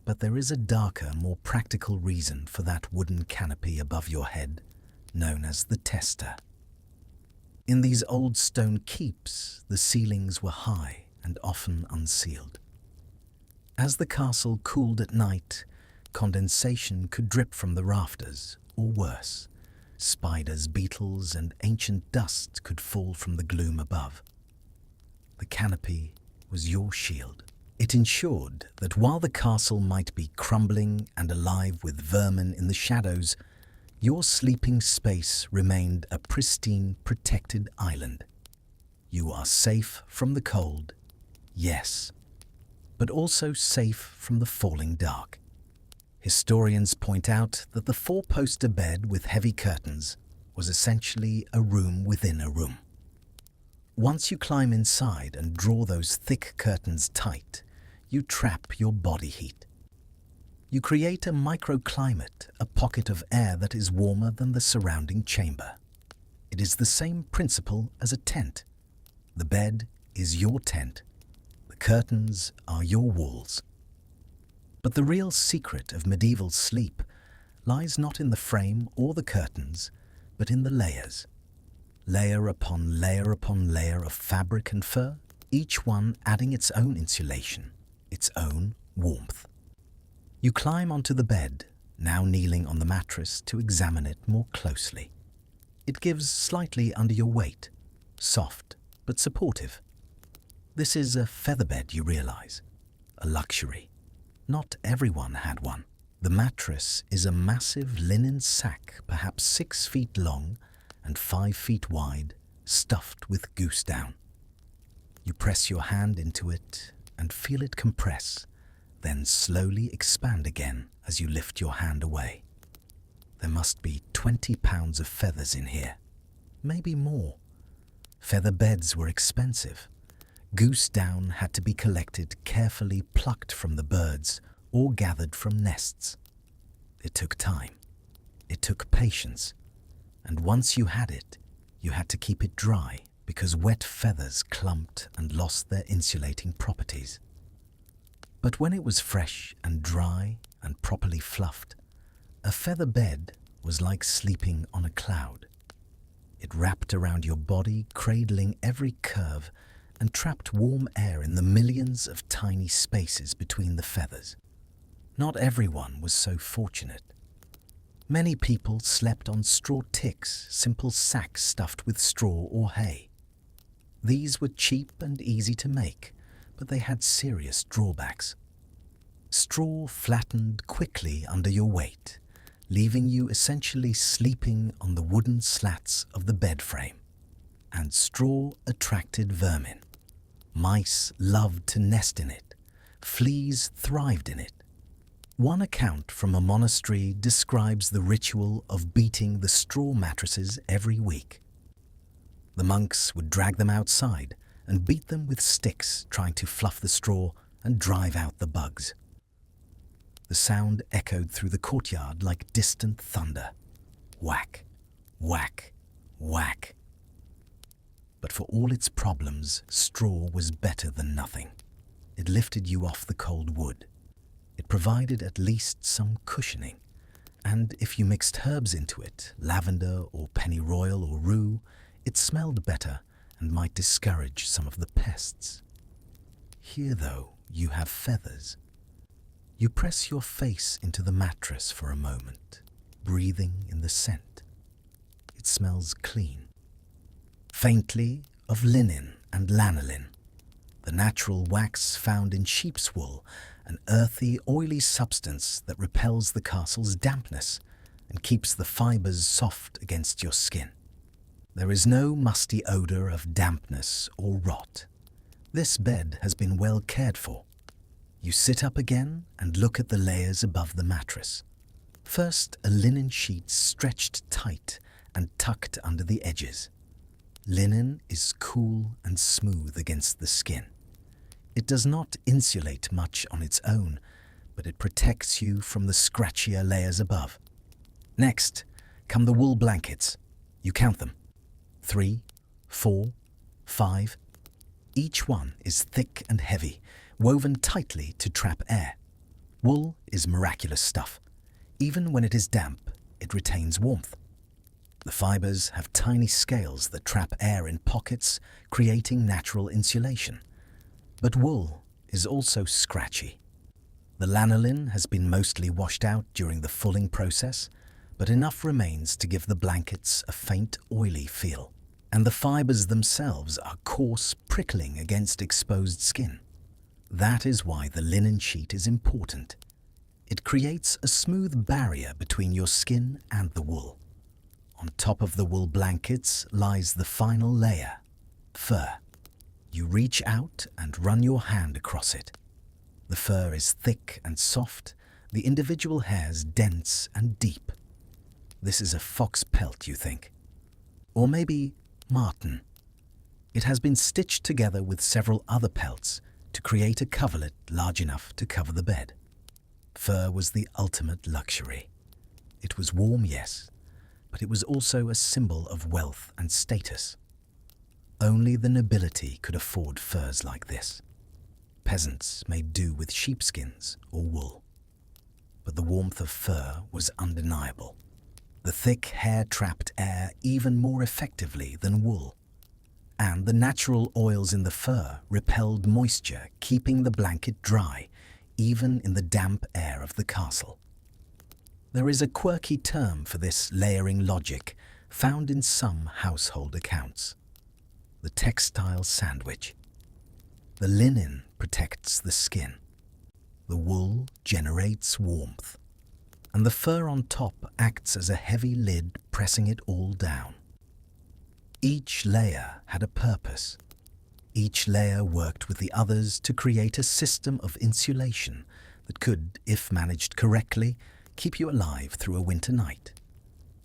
But there is a darker, more practical reason for that wooden canopy above your head, known as the tester. In these old stone keeps, the ceilings were high and often unsealed. As the castle cooled at night, condensation could drip from the rafters, or worse, spiders, beetles, and ancient dust could fall from the gloom above. The canopy was your shield. It ensured that while the castle might be crumbling and alive with vermin in the shadows, your sleeping space remained a pristine, protected island. You are safe from the cold, yes, but also safe from the falling dark. Historians point out that the 4-poster bed with heavy curtains was essentially a room within a room. Once you climb inside and draw those thick curtains tight, you trap your body heat. You create a microclimate, a pocket of air that is warmer than the surrounding chamber. It is the same principle as a tent. The bed is your tent. The curtains are your walls. But the real secret of medieval sleep lies not in the frame or the curtains, but in the layers. Layer upon layer upon layer of fabric and fur, each one adding its own insulation, its own warmth. You climb onto the bed, now kneeling on the mattress to examine it more closely. It gives slightly under your weight, soft but supportive. This is a featherbed, you realize, a luxury. Not everyone had one. The mattress is a massive linen sack, perhaps 6 feet long and 5 feet wide, stuffed with goose down. You press your hand into it and feel it compress, then slowly expand again as you lift your hand away. There must be 20 pounds of feathers in here, maybe more. Feather beds were expensive. Goose down had to be collected, carefully plucked from the birds or gathered from nests. It took time. It took patience. And once you had it, you had to keep it dry because wet feathers clumped and lost their insulating properties. But when it was fresh and dry and properly fluffed, a feather bed was like sleeping on a cloud. It wrapped around your body, cradling every curve, and trapped warm air in the millions of tiny spaces between the feathers. Not everyone was so fortunate. Many people slept on straw ticks, simple sacks stuffed with straw or hay. These were cheap and easy to make, but they had serious drawbacks. Straw flattened quickly under your weight, leaving you essentially sleeping on the wooden slats of the bed frame. And straw attracted vermin. Mice loved to nest in it. Fleas thrived in it. One account from a monastery describes the ritual of beating the straw mattresses every week. The monks would drag them outside and beat them with sticks, trying to fluff the straw and drive out the bugs. The sound echoed through the courtyard like distant thunder. Whack, whack, whack. But for all its problems, straw was better than nothing. It lifted you off the cold wood. It provided at least some cushioning. And if you mixed herbs into it, lavender or pennyroyal or rue, it smelled better and might discourage some of the pests. Here, though, you have feathers. You press your face into the mattress for a moment, breathing in the scent. It smells clean. Faintly of linen and lanolin, the natural wax found in sheep's wool, an earthy, oily substance that repels the castle's dampness and keeps the fibers soft against your skin. There is no musty odor of dampness or rot. This bed has been well cared for. You sit up again and look at the layers above the mattress. First, a linen sheet stretched tight and tucked under the edges. Linen is cool and smooth against the skin. It does not insulate much on its own, but it protects you from the scratchier layers above. Next, come the wool blankets. You count them. 3, 4, 5. Each one is thick and heavy, woven tightly to trap air. Wool is miraculous stuff. Even when it is damp, it retains warmth. The fibers have tiny scales that trap air in pockets, creating natural insulation. But wool is also scratchy. The lanolin has been mostly washed out during the fulling process, but enough remains to give the blankets a faint, oily feel. And the fibers themselves are coarse, prickling against exposed skin. That is why the linen sheet is important. It creates a smooth barrier between your skin and the wool. On top of the wool blankets lies the final layer, fur. You reach out and run your hand across it. The fur is thick and soft, the individual hairs dense and deep. This is a fox pelt, you think. Or maybe marten. It has been stitched together with several other pelts to create a coverlet large enough to cover the bed. Fur was the ultimate luxury. It was warm, yes, but it was also a symbol of wealth and status. Only the nobility could afford furs like this. Peasants made do with sheepskins or wool. But the warmth of fur was undeniable. The thick hair trapped air even more effectively than wool. And the natural oils in the fur repelled moisture, keeping the blanket dry, even in the damp air of the castle. There is a quirky term for this layering logic found in some household accounts. The textile sandwich. The linen protects the skin. The wool generates warmth. And the fur on top acts as a heavy lid pressing it all down. Each layer had a purpose. Each layer worked with the others to create a system of insulation that could, if managed correctly, keep you alive through a winter night.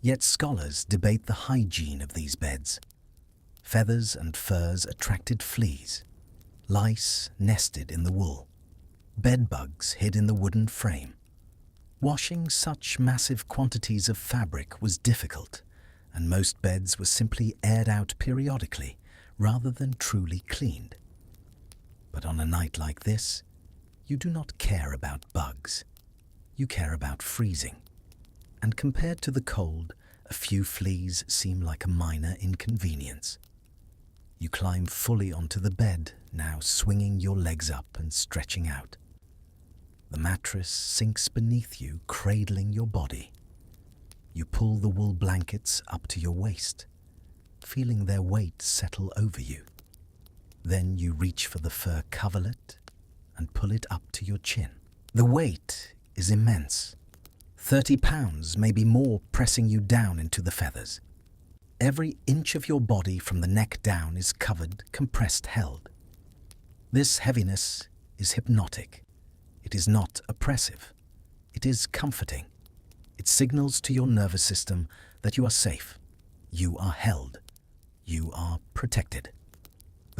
Yet scholars debate the hygiene of these beds. Feathers and furs attracted fleas. Lice nested in the wool. Bedbugs hid in the wooden frame. Washing such massive quantities of fabric was difficult, and most beds were simply aired out periodically rather than truly cleaned. But on a night like this, you do not care about bugs. You care about freezing. And compared to the cold, a few fleas seem like a minor inconvenience. You climb fully onto the bed, now swinging your legs up and stretching out. The mattress sinks beneath you, cradling your body. You pull the wool blankets up to your waist, feeling their weight settle over you. Then you reach for the fur coverlet and pull it up to your chin. The weight is immense. 30 pounds, maybe more, pressing you down into the feathers. Every inch of your body from the neck down is covered, compressed, held. This heaviness is hypnotic. It is not oppressive. It is comforting. It signals to your nervous system that you are safe. You are held. You are protected.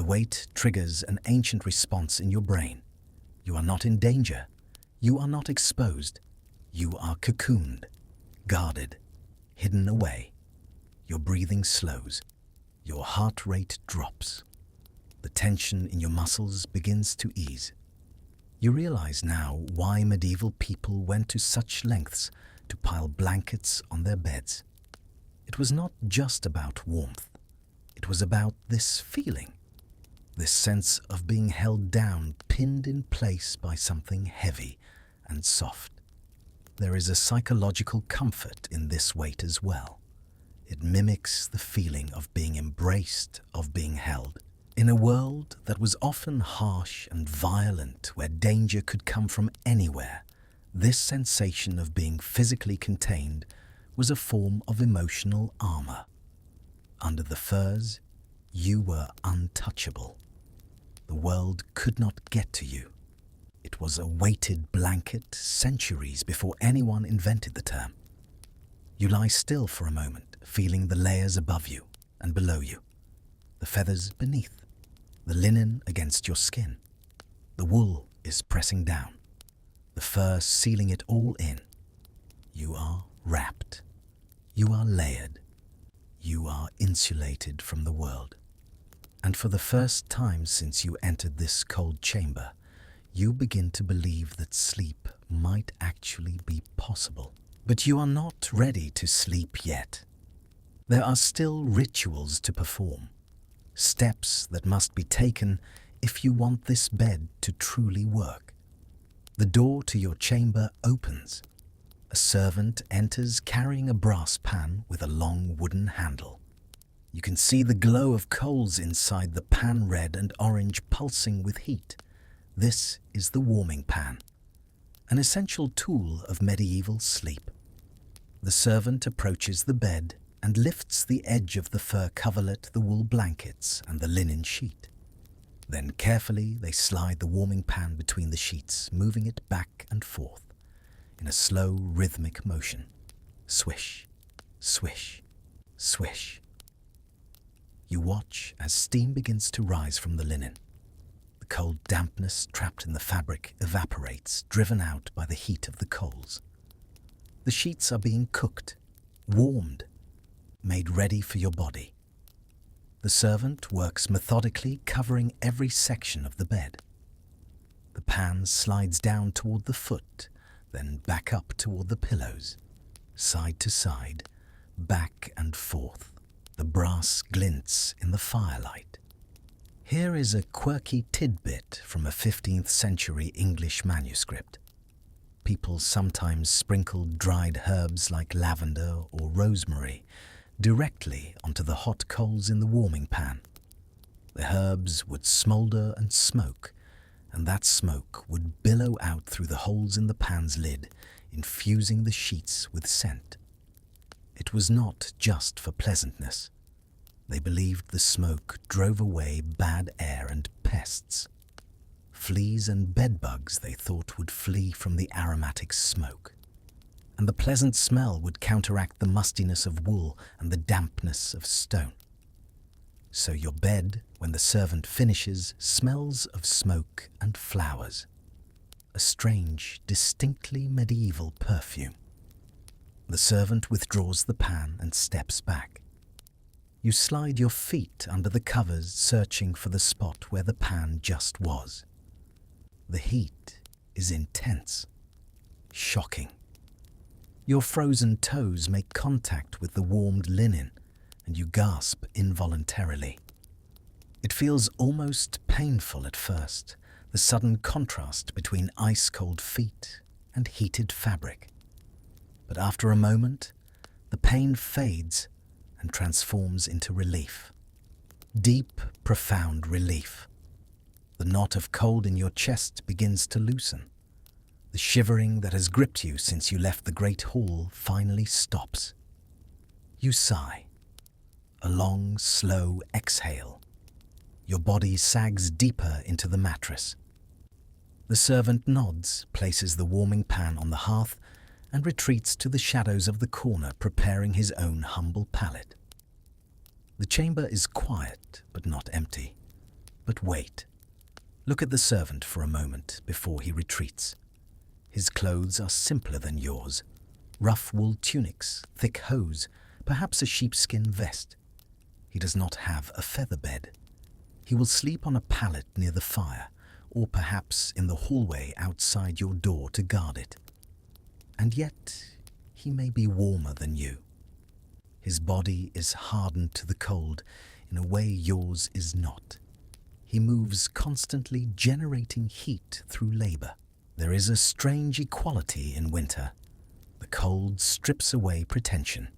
The weight triggers an ancient response in your brain. You are not in danger. You are not exposed. You are cocooned, guarded, hidden away. Your breathing slows. Your heart rate drops. The tension in your muscles begins to ease. You realize now why medieval people went to such lengths to pile blankets on their beds. It was not just about warmth. It was about this feeling, this sense of being held down, pinned in place by something heavy and soft. There is a psychological comfort in this weight as well. It mimics the feeling of being embraced, of being held. In a world that was often harsh and violent, where danger could come from anywhere, this sensation of being physically contained was a form of emotional armor. Under the furs, you were untouchable. The world could not get to you. It was a weighted blanket centuries before anyone invented the term. You lie still for a moment, feeling the layers above you and below you, the feathers beneath, the linen against your skin. The wool is pressing down, the fur sealing it all in. You are wrapped. You are layered. You are insulated from the world. And for the first time since you entered this cold chamber, you begin to believe that sleep might actually be possible. But you are not ready to sleep yet. There are still rituals to perform, steps that must be taken if you want this bed to truly work. The door to your chamber opens. A servant enters carrying a brass pan with a long wooden handle. You can see the glow of coals inside the pan, red and orange, pulsing with heat. This is the warming pan, an essential tool of medieval sleep. The servant approaches the bed and lifts the edge of the fur coverlet, the wool blankets, and the linen sheet. Then carefully they slide the warming pan between the sheets, moving it back and forth in a slow, rhythmic motion. Swish, swish, swish. You watch as steam begins to rise from the linen. The cold dampness trapped in the fabric evaporates, driven out by the heat of the coals. The sheets are being cooked, warmed, made ready for your body. The servant works methodically, covering every section of the bed. The pan slides down toward the foot, then back up toward the pillows, side to side, back and forth. The brass glints in the firelight. Here is a quirky tidbit from a 15th century English manuscript. People sometimes sprinkled dried herbs like lavender or rosemary directly onto the hot coals in the warming pan. The herbs would smolder and smoke, and that smoke would billow out through the holes in the pan's lid, infusing the sheets with scent. It was not just for pleasantness. They believed the smoke drove away bad air and pests. Fleas and bedbugs they thought would flee from the aromatic smoke. And the pleasant smell would counteract the mustiness of wool and the dampness of stone. So your bed, when the servant finishes, smells of smoke and flowers. A strange, distinctly medieval perfume. The servant withdraws the pan and steps back. You slide your feet under the covers, searching for the spot where the pan just was. The heat is intense, shocking. Your frozen toes make contact with the warmed linen, and you gasp involuntarily. It feels almost painful at first, the sudden contrast between ice-cold feet and heated fabric. But after a moment, the pain fades and transforms into relief. Deep, profound relief. The knot of cold in your chest begins to loosen. The shivering that has gripped you since you left the great hall finally stops. You sigh. A long, slow exhale. Your body sags deeper into the mattress. The servant nods, places the warming pan on the hearth, and retreats to the shadows of the corner, preparing his own humble pallet. The chamber is quiet, but not empty. But wait. Look at the servant for a moment before he retreats. His clothes are simpler than yours. Rough wool tunics, thick hose, perhaps a sheepskin vest. He does not have a feather bed. He will sleep on a pallet near the fire, or perhaps in the hallway outside your door to guard it. And yet, he may be warmer than you. His body is hardened to the cold in a way yours is not. He moves constantly, generating heat through labor. There is a strange equality in winter. The cold strips away pretension.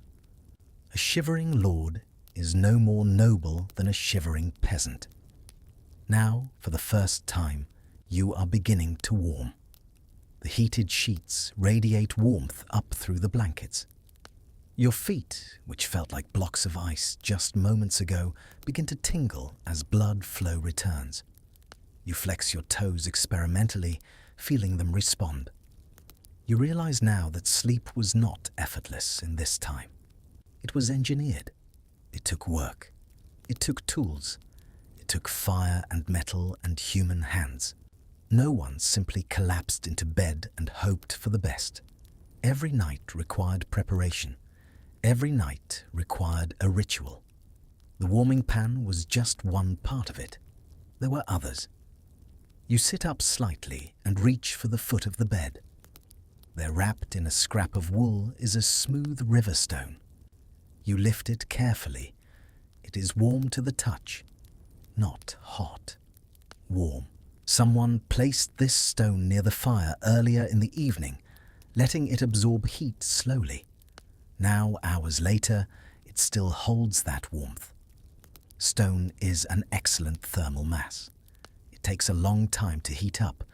A shivering lord is no more noble than a shivering peasant. Now, for the first time, you are beginning to warm. The heated sheets radiate warmth up through the blankets. Your feet, which felt like blocks of ice just moments ago, begin to tingle as blood flow returns. You flex your toes experimentally, feeling them respond. You realize now that sleep was not effortless in this time. It was engineered. It took work. It took tools. It took fire and metal and human hands. No one simply collapsed into bed and hoped for the best. Every night required preparation. Every night required a ritual. The warming pan was just one part of it. There were others. You sit up slightly and reach for the foot of the bed. There, wrapped in a scrap of wool, is a smooth river stone. You lift it carefully. It is warm to the touch. Not hot. Warm. Someone placed this stone near the fire earlier in the evening, letting it absorb heat slowly. Now, hours later, it still holds that warmth. Stone is an excellent thermal mass. It takes a long time to heat up,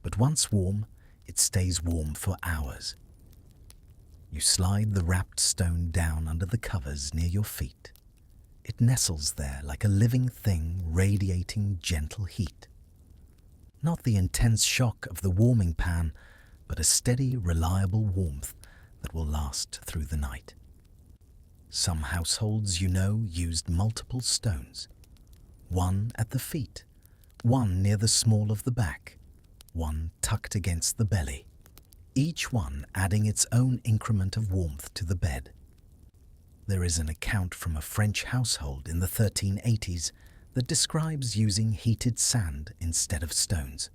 but once warm, it stays warm for hours. You slide the wrapped stone down under the covers near your feet. It nestles there like a living thing radiating gentle heat. Not the intense shock of the warming pan, but a steady, reliable warmth that will last through the night. Some households, you know, used multiple stones. One at the feet, one near the small of the back, one tucked against the belly, each one adding its own increment of warmth to the bed. There is an account from a French household in the 1380s that describes using heated sand instead of stones.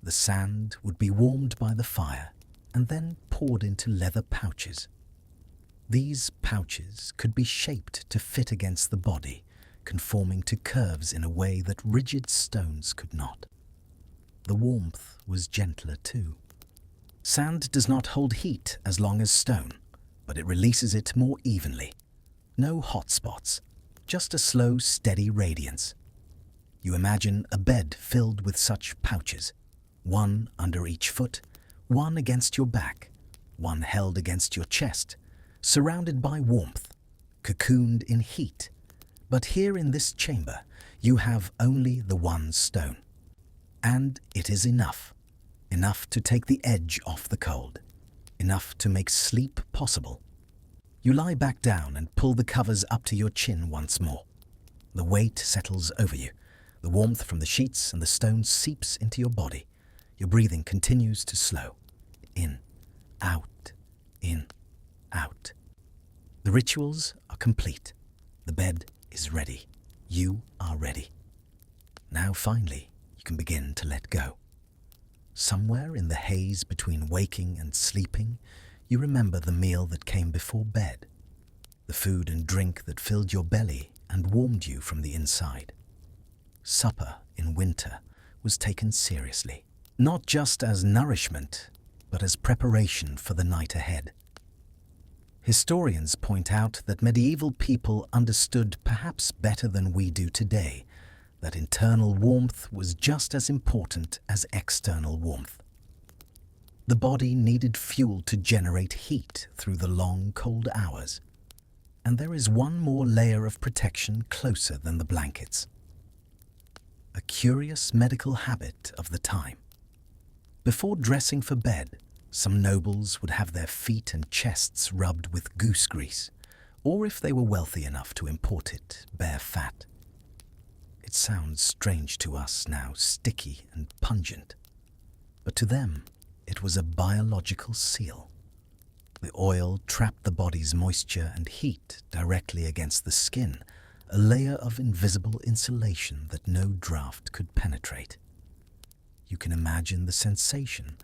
The sand would be warmed by the fire and then poured into leather pouches. These pouches could be shaped to fit against the body, conforming to curves in a way that rigid stones could not. The warmth was gentler too. Sand does not hold heat as long as stone, but it releases it more evenly. No hot spots, just a slow, steady radiance. You imagine a bed filled with such pouches, one under each foot, one against your back, one held against your chest, surrounded by warmth, cocooned in heat. But here in this chamber, you have only the one stone. And it is enough. Enough to take the edge off the cold. Enough to make sleep possible. You lie back down and pull the covers up to your chin once more. The weight settles over you. The warmth from the sheets and the stone seeps into your body. Your breathing continues to slow. In, out, in, out. The rituals are complete. The bed is ready. You are ready. Now finally, you can begin to let go. Somewhere in the haze between waking and sleeping, you remember the meal that came before bed, the food and drink that filled your belly and warmed you from the inside. Supper in winter was taken seriously, not just as nourishment, but as preparation for the night ahead. Historians point out that medieval people understood perhaps better than we do today that internal warmth was just as important as external warmth. The body needed fuel to generate heat through the long, cold hours. And there is one more layer of protection closer than the blankets. A curious medical habit of the time. Before dressing for bed, some nobles would have their feet and chests rubbed with goose grease, or if they were wealthy enough to import it, bear fat. It sounds strange to us now, sticky and pungent. But to them, it was a biological seal. The oil trapped the body's moisture and heat directly against the skin, a layer of invisible insulation that no draft could penetrate. You can imagine the sensation,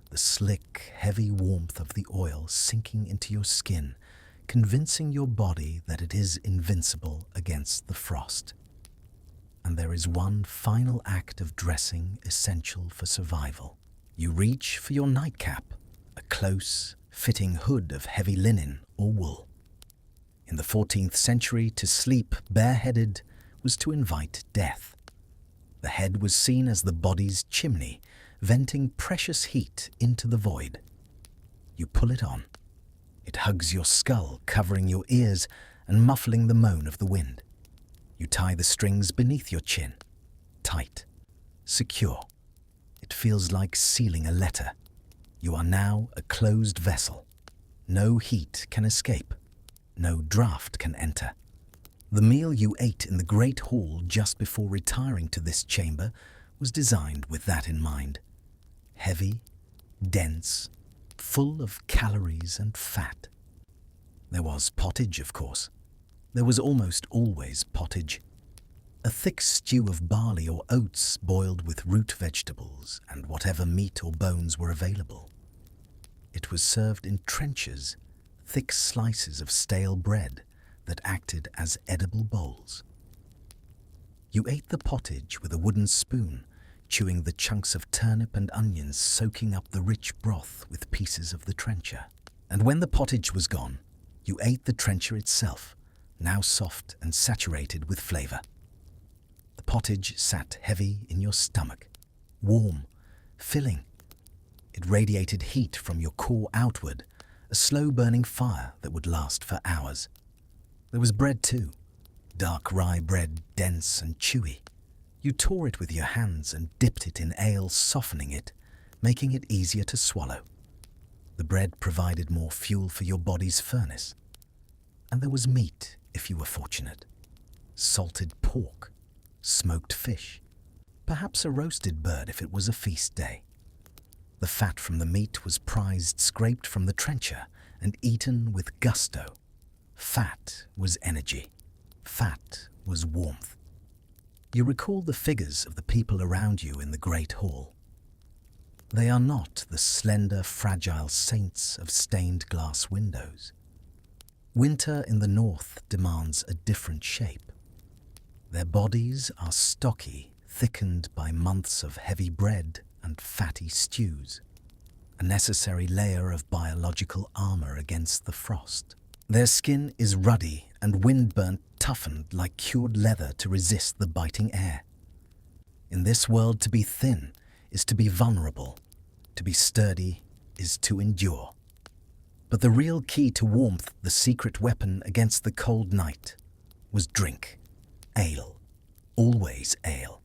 the slick, heavy warmth of the oil sinking into your skin, convincing your body that it is invincible against the frost. And there is one final act of dressing essential for survival. You reach for your nightcap, a close, fitting hood of heavy linen or wool. In the 14th century, to sleep bareheaded was to invite death. The head was seen as the body's chimney, venting precious heat into the void. You pull it on. It hugs your skull, covering your ears and muffling the moan of the wind. You tie the strings beneath your chin, tight, secure. It feels like sealing a letter. You are now a closed vessel. No heat can escape. No draught can enter. The meal you ate in the great hall just before retiring to this chamber was designed with that in mind. Heavy, dense, full of calories and fat. There was pottage, of course. There was almost always pottage. A thick stew of barley or oats boiled with root vegetables and whatever meat or bones were available. It was served in trenchers, thick slices of stale bread that acted as edible bowls. You ate the pottage with a wooden spoon, chewing the chunks of turnip and onions, soaking up the rich broth with pieces of the trencher. And when the pottage was gone, you ate the trencher itself, now soft and saturated with flavor. The pottage sat heavy in your stomach, warm, filling. It radiated heat from your core outward, a slow-burning fire that would last for hours. There was bread too, dark rye bread, dense and chewy. You tore it with your hands and dipped it in ale, softening it, making it easier to swallow. The bread provided more fuel for your body's furnace. And there was meat, if you were fortunate. Salted pork, smoked fish, perhaps a roasted bird if it was a feast day. The fat from the meat was prized, scraped from the trencher, and eaten with gusto. Fat was energy. Fat was warmth. You recall the figures of the people around you in the great hall. They are not the slender, fragile saints of stained glass windows. Winter in the north demands a different shape. Their bodies are stocky, thickened by months of heavy bread and fatty stews, a necessary layer of biological armor against the frost. Their skin is ruddy and wind-burnt, toughened like cured leather to resist the biting air. In this world, to be thin is to be vulnerable. To be sturdy is to endure. But the real key to warmth, the secret weapon against the cold night, was drink. Ale. Always ale.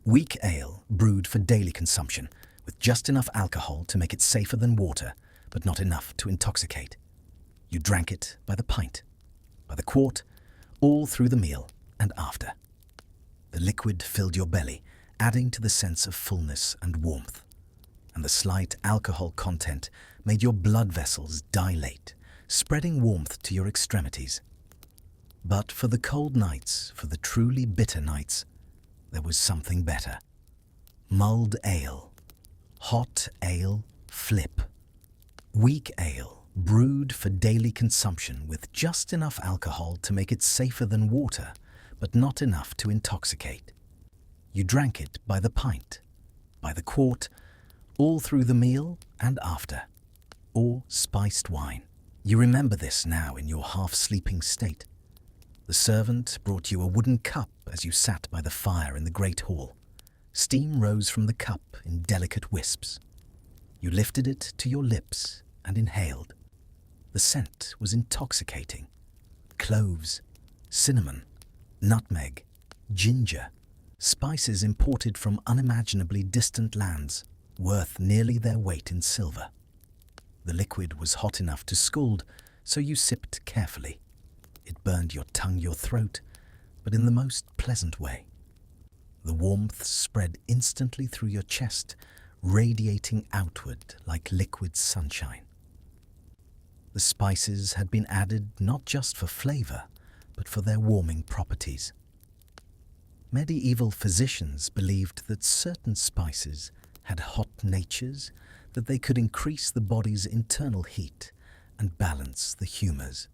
Weak ale brewed for daily consumption, with just enough alcohol to make it safer than water, but not enough to intoxicate. You drank it by the pint, by the quart, all through the meal and after. The liquid filled your belly, adding to the sense of fullness and warmth. And the slight alcohol content made your blood vessels dilate, spreading warmth to your extremities. But for the cold nights, for the truly bitter nights, there was something better. Mulled ale. Hot ale, flip. Weak ale, brewed for daily consumption with just enough alcohol to make it safer than water, but not enough to intoxicate. You drank it by the pint, by the quart, all through the meal and after. Or spiced wine. You remember this now in your half-sleeping state. The servant brought you a wooden cup as you sat by the fire in the great hall. Steam rose from the cup in delicate wisps. You lifted it to your lips and inhaled. The scent was intoxicating. Cloves, cinnamon, nutmeg, ginger, spices imported from unimaginably distant lands, worth nearly their weight in silver. The liquid was hot enough to scald, so you sipped carefully. It burned your tongue, your throat, but in the most pleasant way. The warmth spread instantly through your chest, radiating outward like liquid sunshine. The spices had been added not just for flavor, but for their warming properties. Medieval physicians believed that certain spices had hot natures, that they could increase the body's internal heat and balance the humors.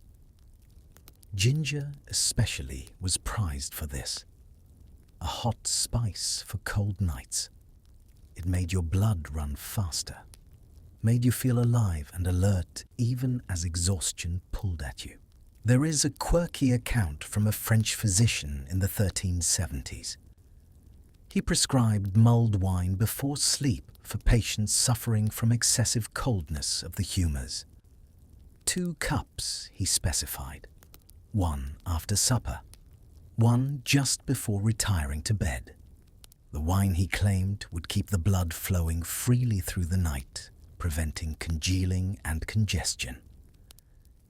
Ginger especially was prized for this. A hot spice for cold nights. It made your blood run faster, made you feel alive and alert even as exhaustion pulled at you. There is a quirky account from a French physician in the 1370s. He prescribed mulled wine before sleep for patients suffering from excessive coldness of the humors. 2 cups, he specified. 1 after supper, 1 just before retiring to bed. The wine, he claimed, would keep the blood flowing freely through the night, preventing congealing and congestion.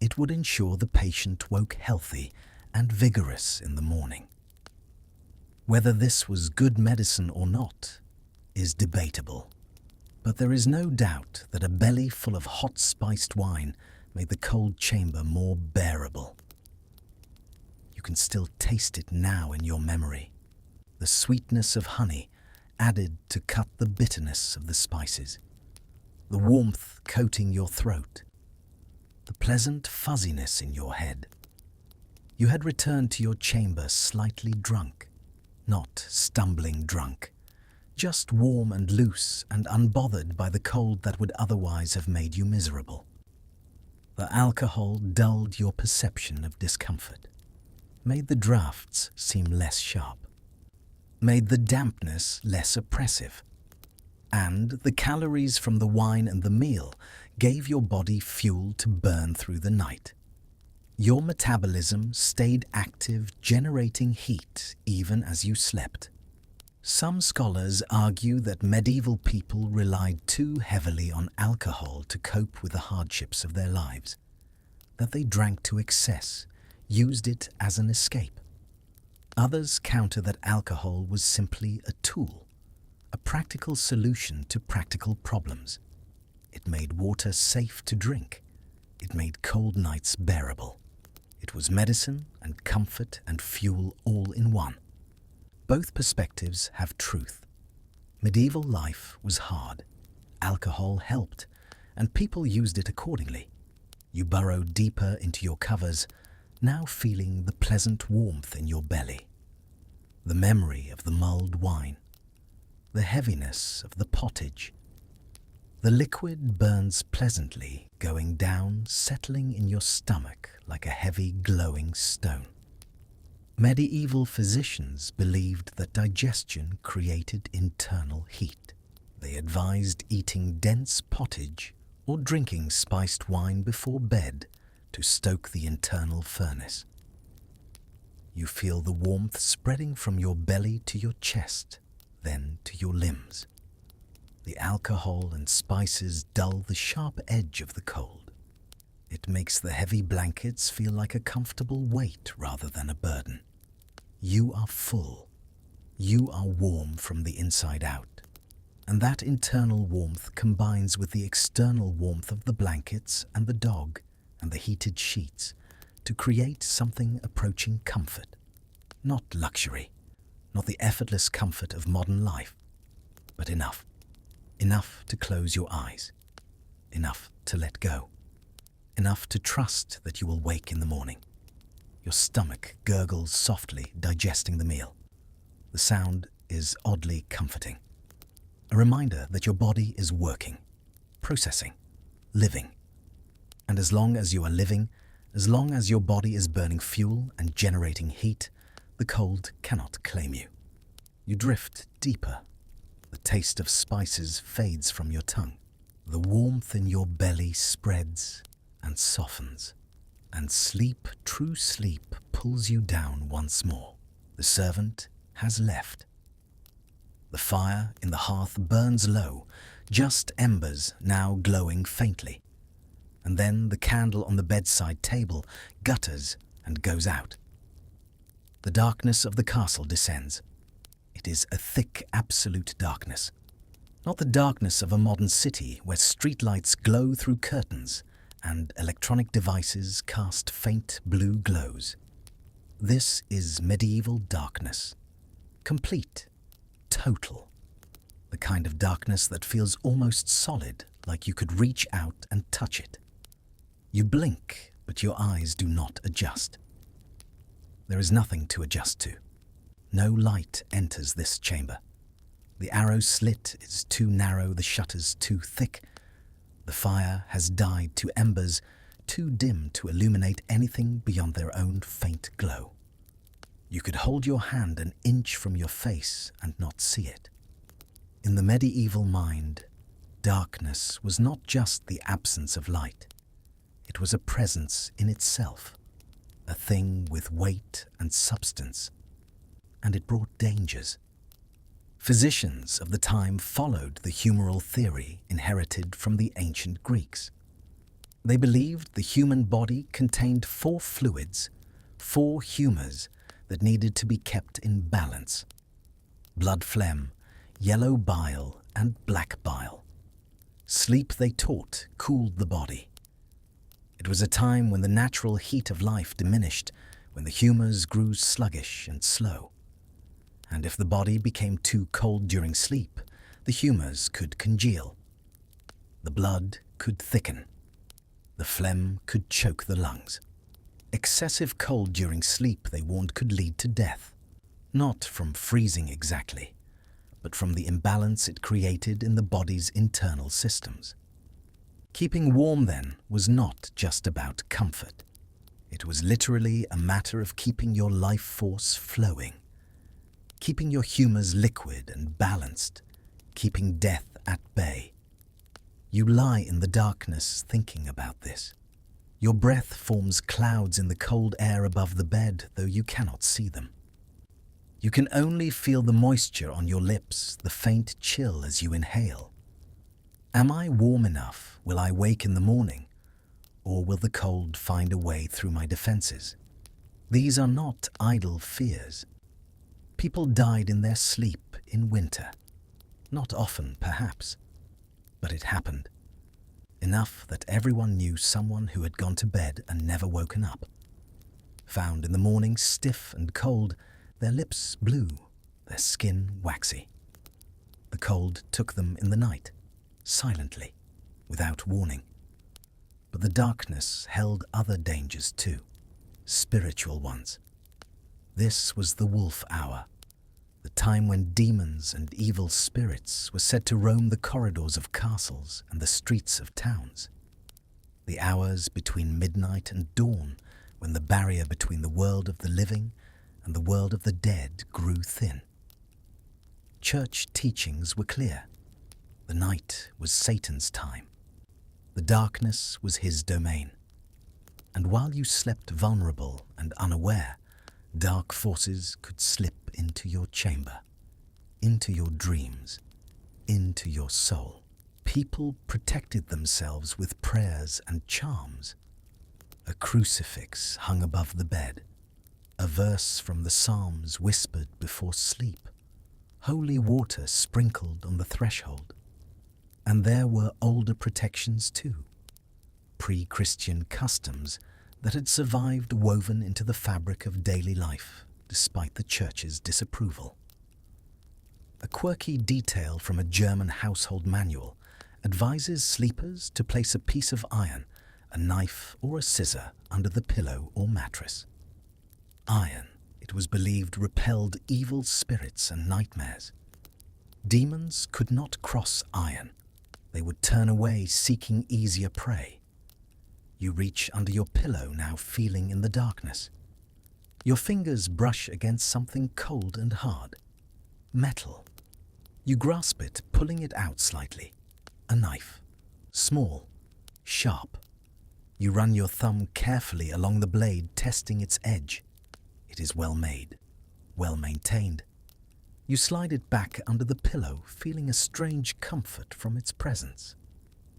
It would ensure the patient woke healthy and vigorous in the morning. Whether this was good medicine or not is debatable, but there is no doubt that a belly full of hot spiced wine made the cold chamber more bearable. You can still taste it now in your memory. The sweetness of honey added to cut the bitterness of the spices. The warmth coating your throat. The pleasant fuzziness in your head. You had returned to your chamber slightly drunk, not stumbling drunk, just warm and loose and unbothered by the cold that would otherwise have made you miserable. The alcohol dulled your perception of discomfort, made the draughts seem less sharp, made the dampness less oppressive, and the calories from the wine and the meal gave your body fuel to burn through the night. Your metabolism stayed active, generating heat even as you slept. Some scholars argue that medieval people relied too heavily on alcohol to cope with the hardships of their lives, that they drank to excess, used it as an escape. Others counter that alcohol was simply a tool, a practical solution to practical problems. It made water safe to drink. It made cold nights bearable. It was medicine and comfort and fuel all in one. Both perspectives have truth. Medieval life was hard. Alcohol helped, and people used it accordingly. You burrowed deeper into your covers, now feeling the pleasant warmth in your belly, the memory of the mulled wine, the heaviness of the pottage. The liquid burns pleasantly, going down, settling in your stomach like a heavy, glowing stone. Medieval physicians believed that digestion created internal heat. They advised eating dense pottage or drinking spiced wine before bed to stoke the internal furnace. You feel the warmth spreading from your belly to your chest, then to your limbs. The alcohol and spices dull the sharp edge of the cold. It makes the heavy blankets feel like a comfortable weight rather than a burden. You are full. You are warm from the inside out. And that internal warmth combines with the external warmth of the blankets and the dog and the heated sheets to create something approaching comfort. Not luxury, not the effortless comfort of modern life, but enough. Enough to close your eyes. Enough to let go. Enough to trust that you will wake in the morning. Your stomach gurgles softly, digesting the meal. The sound is oddly comforting. A reminder that your body is working, processing, living. And as long as you are living, as long as your body is burning fuel and generating heat, the cold cannot claim you. You drift deeper. The taste of spices fades from your tongue. The warmth in your belly spreads and softens. And sleep, true sleep, pulls you down once more. The servant has left. The fire in the hearth burns low, just embers now glowing faintly. And then the candle on the bedside table gutters and goes out. The darkness of the castle descends. It is a thick, absolute darkness. Not the darkness of a modern city where streetlights glow through curtains and electronic devices cast faint blue glows. This is medieval darkness. Complete. Total. The kind of darkness that feels almost solid, like you could reach out and touch it. You blink, but your eyes do not adjust. There is nothing to adjust to. No light enters this chamber. The arrow slit is too narrow, the shutters too thick. The fire has died to embers too dim to illuminate anything beyond their own faint glow. You could hold your hand an inch from your face and not see it. In the medieval mind, darkness was not just the absence of light. It was a presence in itself, a thing with weight and substance, and it brought dangers. Physicians of the time followed the humoral theory inherited from the ancient Greeks. They believed the human body contained 4 fluids, 4 humors that needed to be kept in balance: blood phlegm, yellow bile, and black bile. Sleep, they taught, cooled the body. It was a time when the natural heat of life diminished, when the humors grew sluggish and slow. And if the body became too cold during sleep, the humors could congeal. The blood could thicken. The phlegm could choke the lungs. Excessive cold during sleep, they warned, could lead to death. Not from freezing exactly, but from the imbalance it created in the body's internal systems. Keeping warm, then, was not just about comfort. It was literally a matter of keeping your life force flowing, keeping your humors liquid and balanced, keeping death at bay. You lie in the darkness thinking about this. Your breath forms clouds in the cold air above the bed, though you cannot see them. You can only feel the moisture on your lips, the faint chill as you inhale. Am I warm enough? Will I wake in the morning? Or will the cold find a way through my defenses? These are not idle fears. People died in their sleep in winter. Not often, perhaps, but it happened. Enough that everyone knew someone who had gone to bed and never woken up. Found in the morning stiff and cold, their lips blue, their skin waxy. The cold took them in the night, silently, without warning. But the darkness held other dangers too, spiritual ones. This was the wolf hour, the time when demons and evil spirits were said to roam the corridors of castles and the streets of towns. The hours between midnight and dawn, when the barrier between the world of the living and the world of the dead grew thin. Church teachings were clear. The night was Satan's time. The darkness was his domain. And while you slept vulnerable and unaware, dark forces could slip into your chamber, into your dreams, into your soul. People protected themselves with prayers and charms. A crucifix hung above the bed, a verse from the Psalms whispered before sleep, holy water sprinkled on the threshold. And there were older protections too, pre-Christian customs that had survived woven into the fabric of daily life despite the church's disapproval. A quirky detail from a German household manual advises sleepers to place a piece of iron, a knife or a scissor under the pillow or mattress. Iron, it was believed, repelled evil spirits and nightmares. Demons could not cross iron. They would turn away seeking easier prey. You reach under your pillow now, feeling in the darkness. Your fingers brush against something cold and hard. Metal. You grasp it, pulling it out slightly. A knife. Small. Sharp. You run your thumb carefully along the blade, testing its edge. It is well made, well maintained. You slide it back under the pillow, feeling a strange comfort from its presence.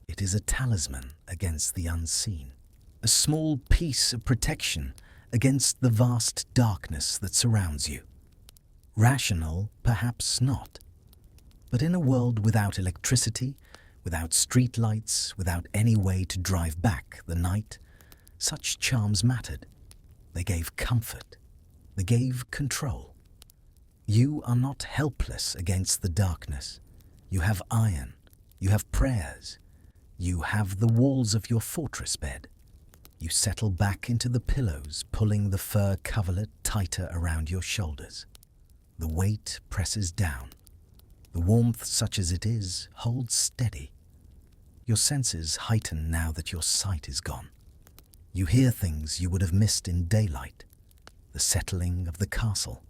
It is a talisman against the unseen, a small piece of protection against the vast darkness that surrounds you. Rational, perhaps not. But in a world without electricity, without streetlights, without any way to drive back the night, such charms mattered. They gave comfort. They gave control. You are not helpless against the darkness. You have iron. You have prayers. You have the walls of your fortress bed. You settle back into the pillows, pulling the fur coverlet tighter around your shoulders. The weight presses down. The warmth, such as it is, holds steady. Your senses heighten now that your sight is gone. You hear things you would have missed in daylight. The settling of the castle.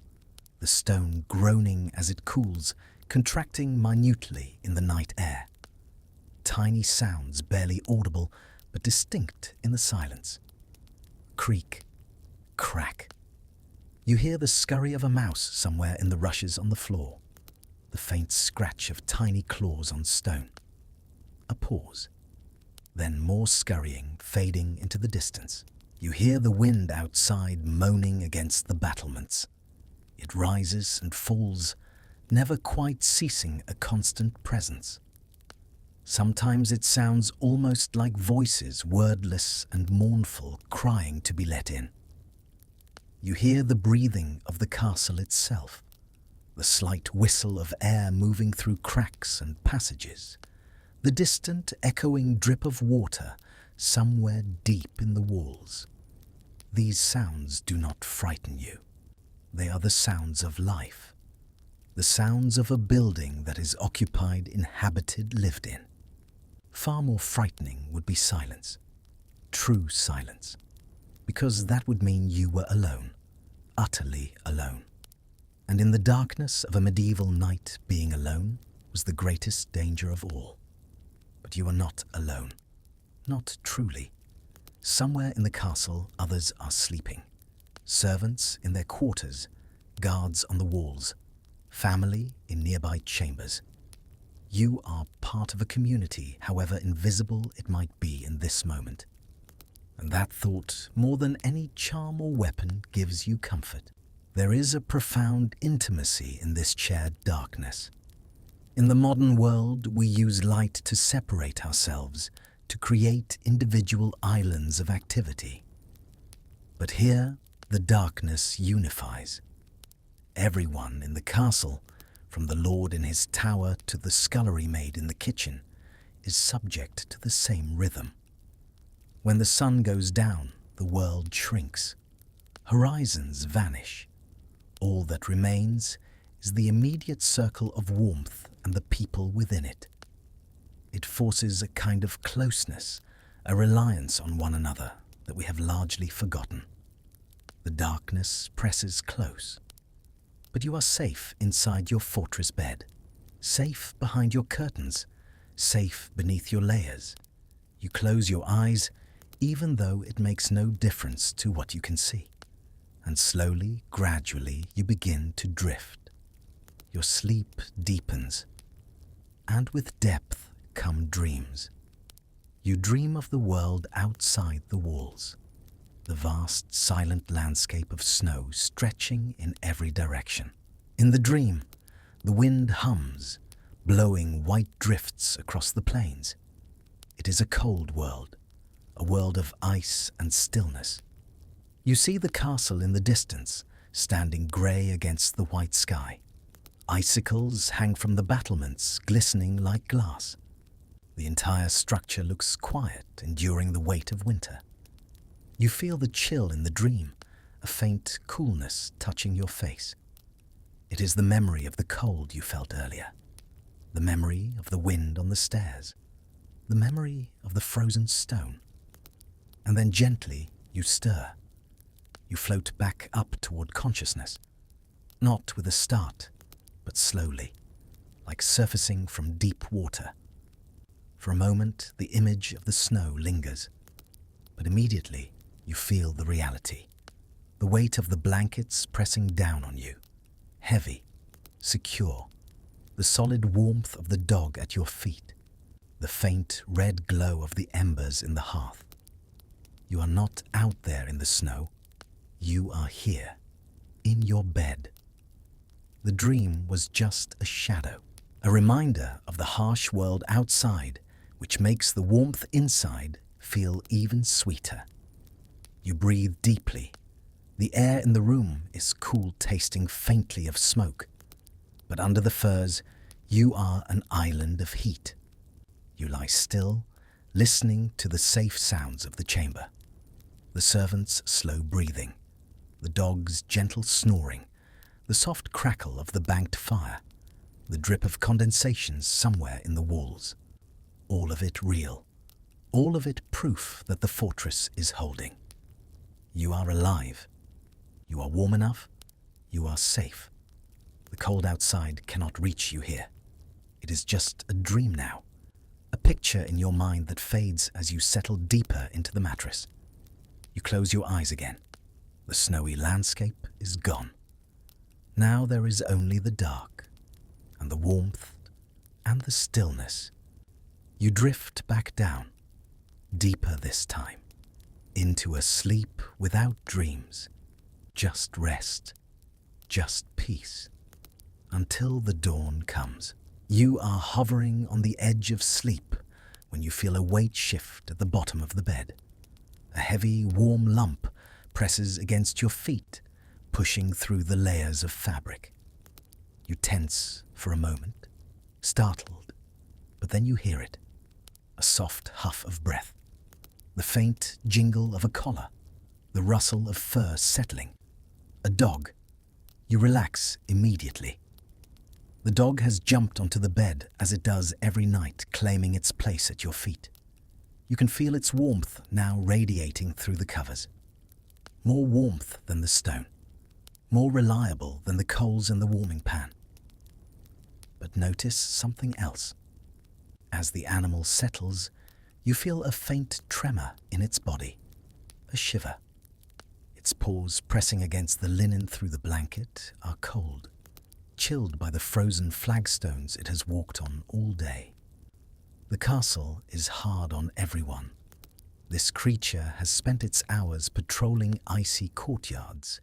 The stone groaning as it cools, contracting minutely in the night air. Tiny sounds barely audible, but distinct in the silence. Creak. Crack. You hear the scurry of a mouse somewhere in the rushes on the floor. The faint scratch of tiny claws on stone. A pause. Then more scurrying, fading into the distance. You hear the wind outside moaning against the battlements. It rises and falls, never quite ceasing a constant presence. Sometimes it sounds almost like voices, wordless and mournful, crying to be let in. You hear the breathing of the castle itself, the slight whistle of air moving through cracks and passages, the distant echoing drip of water somewhere deep in the walls. These sounds do not frighten you. They are the sounds of life, the sounds of a building that is occupied, inhabited, lived in. Far more frightening would be silence, true silence, because that would mean you were alone, utterly alone. And in the darkness of a medieval night, being alone was the greatest danger of all. But you are not alone, not truly. Somewhere in the castle others are sleeping. Servants in their quarters, guards on the walls, family in nearby chambers. You are part of a community, however invisible it might be in this moment. And that thought, more than any charm or weapon, gives you comfort. There is a profound intimacy in this shared darkness. In the modern world, we use light to separate ourselves, to create individual islands of activity. But here, the darkness unifies. Everyone in the castle, from the lord in his tower to the scullery maid in the kitchen, is subject to the same rhythm. When the sun goes down, the world shrinks. Horizons vanish. All that remains is the immediate circle of warmth and the people within it. It forces a kind of closeness, a reliance on one another that we have largely forgotten. The darkness presses close. But you are safe inside your fortress bed, safe behind your curtains, safe beneath your layers. You close your eyes, even though it makes no difference to what you can see. And slowly, gradually, you begin to drift. Your sleep deepens. And with depth come dreams. You dream of the world outside the walls, the vast, silent landscape of snow stretching in every direction. In the dream, the wind hums, blowing white drifts across the plains. It is a cold world, a world of ice and stillness. You see the castle in the distance, standing grey against the white sky. Icicles hang from the battlements, glistening like glass. The entire structure looks quiet, enduring the weight of winter. You feel the chill in the dream, a faint coolness touching your face. It is the memory of the cold you felt earlier, the memory of the wind on the stairs, the memory of the frozen stone. And then gently you stir. You float back up toward consciousness, not with a start, but slowly, like surfacing from deep water. For a moment, the image of the snow lingers, but immediately you feel the reality, the weight of the blankets pressing down on you, heavy, secure, the solid warmth of the dog at your feet, the faint red glow of the embers in the hearth. You are not out there in the snow. You are here, in your bed. The dream was just a shadow, a reminder of the harsh world outside, which makes the warmth inside feel even sweeter. You breathe deeply. The air in the room is cool, tasting faintly of smoke. But under the furs, you are an island of heat. You lie still, listening to the safe sounds of the chamber. The servants' slow breathing, the dog's gentle snoring, the soft crackle of the banked fire, the drip of condensations somewhere in the walls. All of it real. All of it proof that the fortress is holding. You are alive. You are warm enough. You are safe. The cold outside cannot reach you here. It is just a dream now, a picture in your mind that fades as you settle deeper into the mattress. You close your eyes again. The snowy landscape is gone. Now there is only the dark, and the warmth, and the stillness. You drift back down, deeper this time, into a sleep without dreams, just rest, just peace, until the dawn comes. You are hovering on the edge of sleep when you feel a weight shift at the bottom of the bed. A heavy, warm lump presses against your feet, pushing through the layers of fabric. You tense for a moment, startled, but then you hear it. A soft huff of breath, the faint jingle of a collar, the rustle of fur settling. A dog. You relax immediately. The dog has jumped onto the bed as it does every night, claiming its place at your feet. You can feel its warmth now radiating through the covers. More warmth than the stone. More reliable than the coals in the warming pan. But notice something else. As the animal settles, you feel a faint tremor in its body, a shiver. Its paws pressing against the linen through the blanket are cold, chilled by the frozen flagstones it has walked on all day. The castle is hard on everyone. This creature has spent its hours patrolling icy courtyards,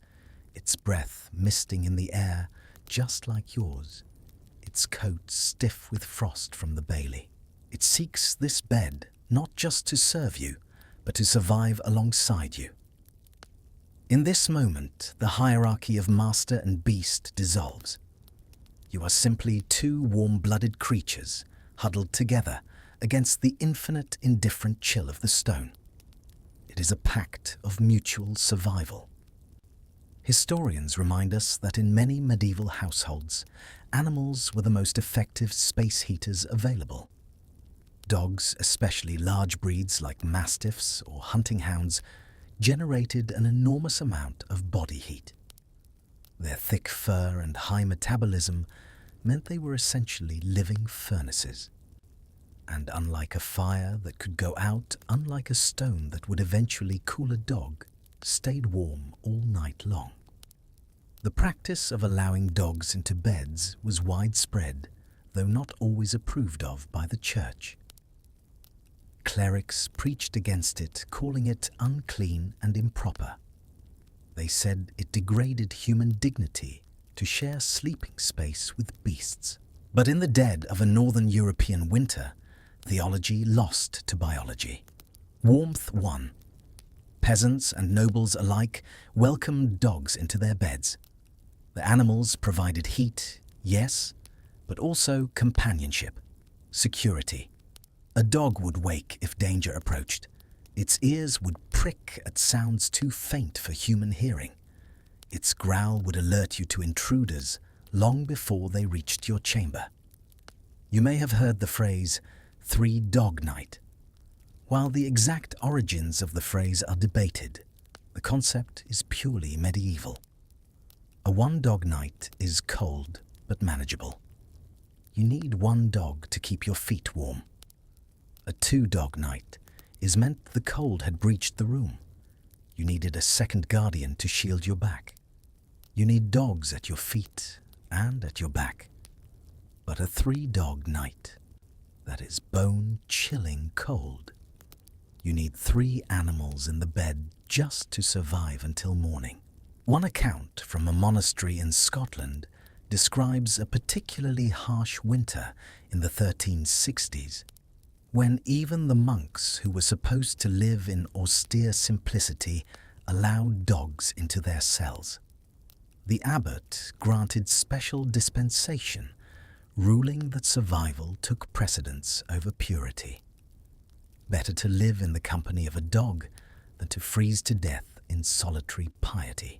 its breath misting in the air just like yours, its coat stiff with frost from the bailey. It seeks this bed not just to serve you, but to survive alongside you. In this moment, the hierarchy of master and beast dissolves. You are simply two warm-blooded creatures huddled together against the infinite indifferent chill of the stone. It is a pact of mutual survival. Historians remind us that in many medieval households, animals were the most effective space heaters available. Dogs, especially large breeds like mastiffs or hunting hounds, generated an enormous amount of body heat. Their thick fur and high metabolism meant they were essentially living furnaces. And unlike a fire that could go out, unlike a stone that would eventually cool a dog, stayed warm all night long. The practice of allowing dogs into beds was widespread, though not always approved of by the church. Clerics preached against it, calling it unclean and improper. They said it degraded human dignity to share sleeping space with beasts. But in the dead of a northern European winter, theology lost to biology. Warmth won. Peasants and nobles alike welcomed dogs into their beds. The animals provided heat, yes, but also companionship, security. A dog would wake if danger approached. Its ears would prick at sounds too faint for human hearing. Its growl would alert you to intruders long before they reached your chamber. You may have heard the phrase, three-dog night. While the exact origins of the phrase are debated, the concept is purely medieval. A one-dog night is cold but manageable. You need one dog to keep your feet warm. A two-dog night is meant the cold had breached the room. You needed a second guardian to shield your back. You need dogs at your feet and at your back. But a three-dog night, that is bone-chilling cold. You need 3 animals in the bed just to survive until morning. One account from a monastery in Scotland describes a particularly harsh winter in the 1360s, when even the monks who were supposed to live in austere simplicity allowed dogs into their cells. The abbot granted special dispensation, ruling that survival took precedence over purity. Better to live in the company of a dog than to freeze to death in solitary piety.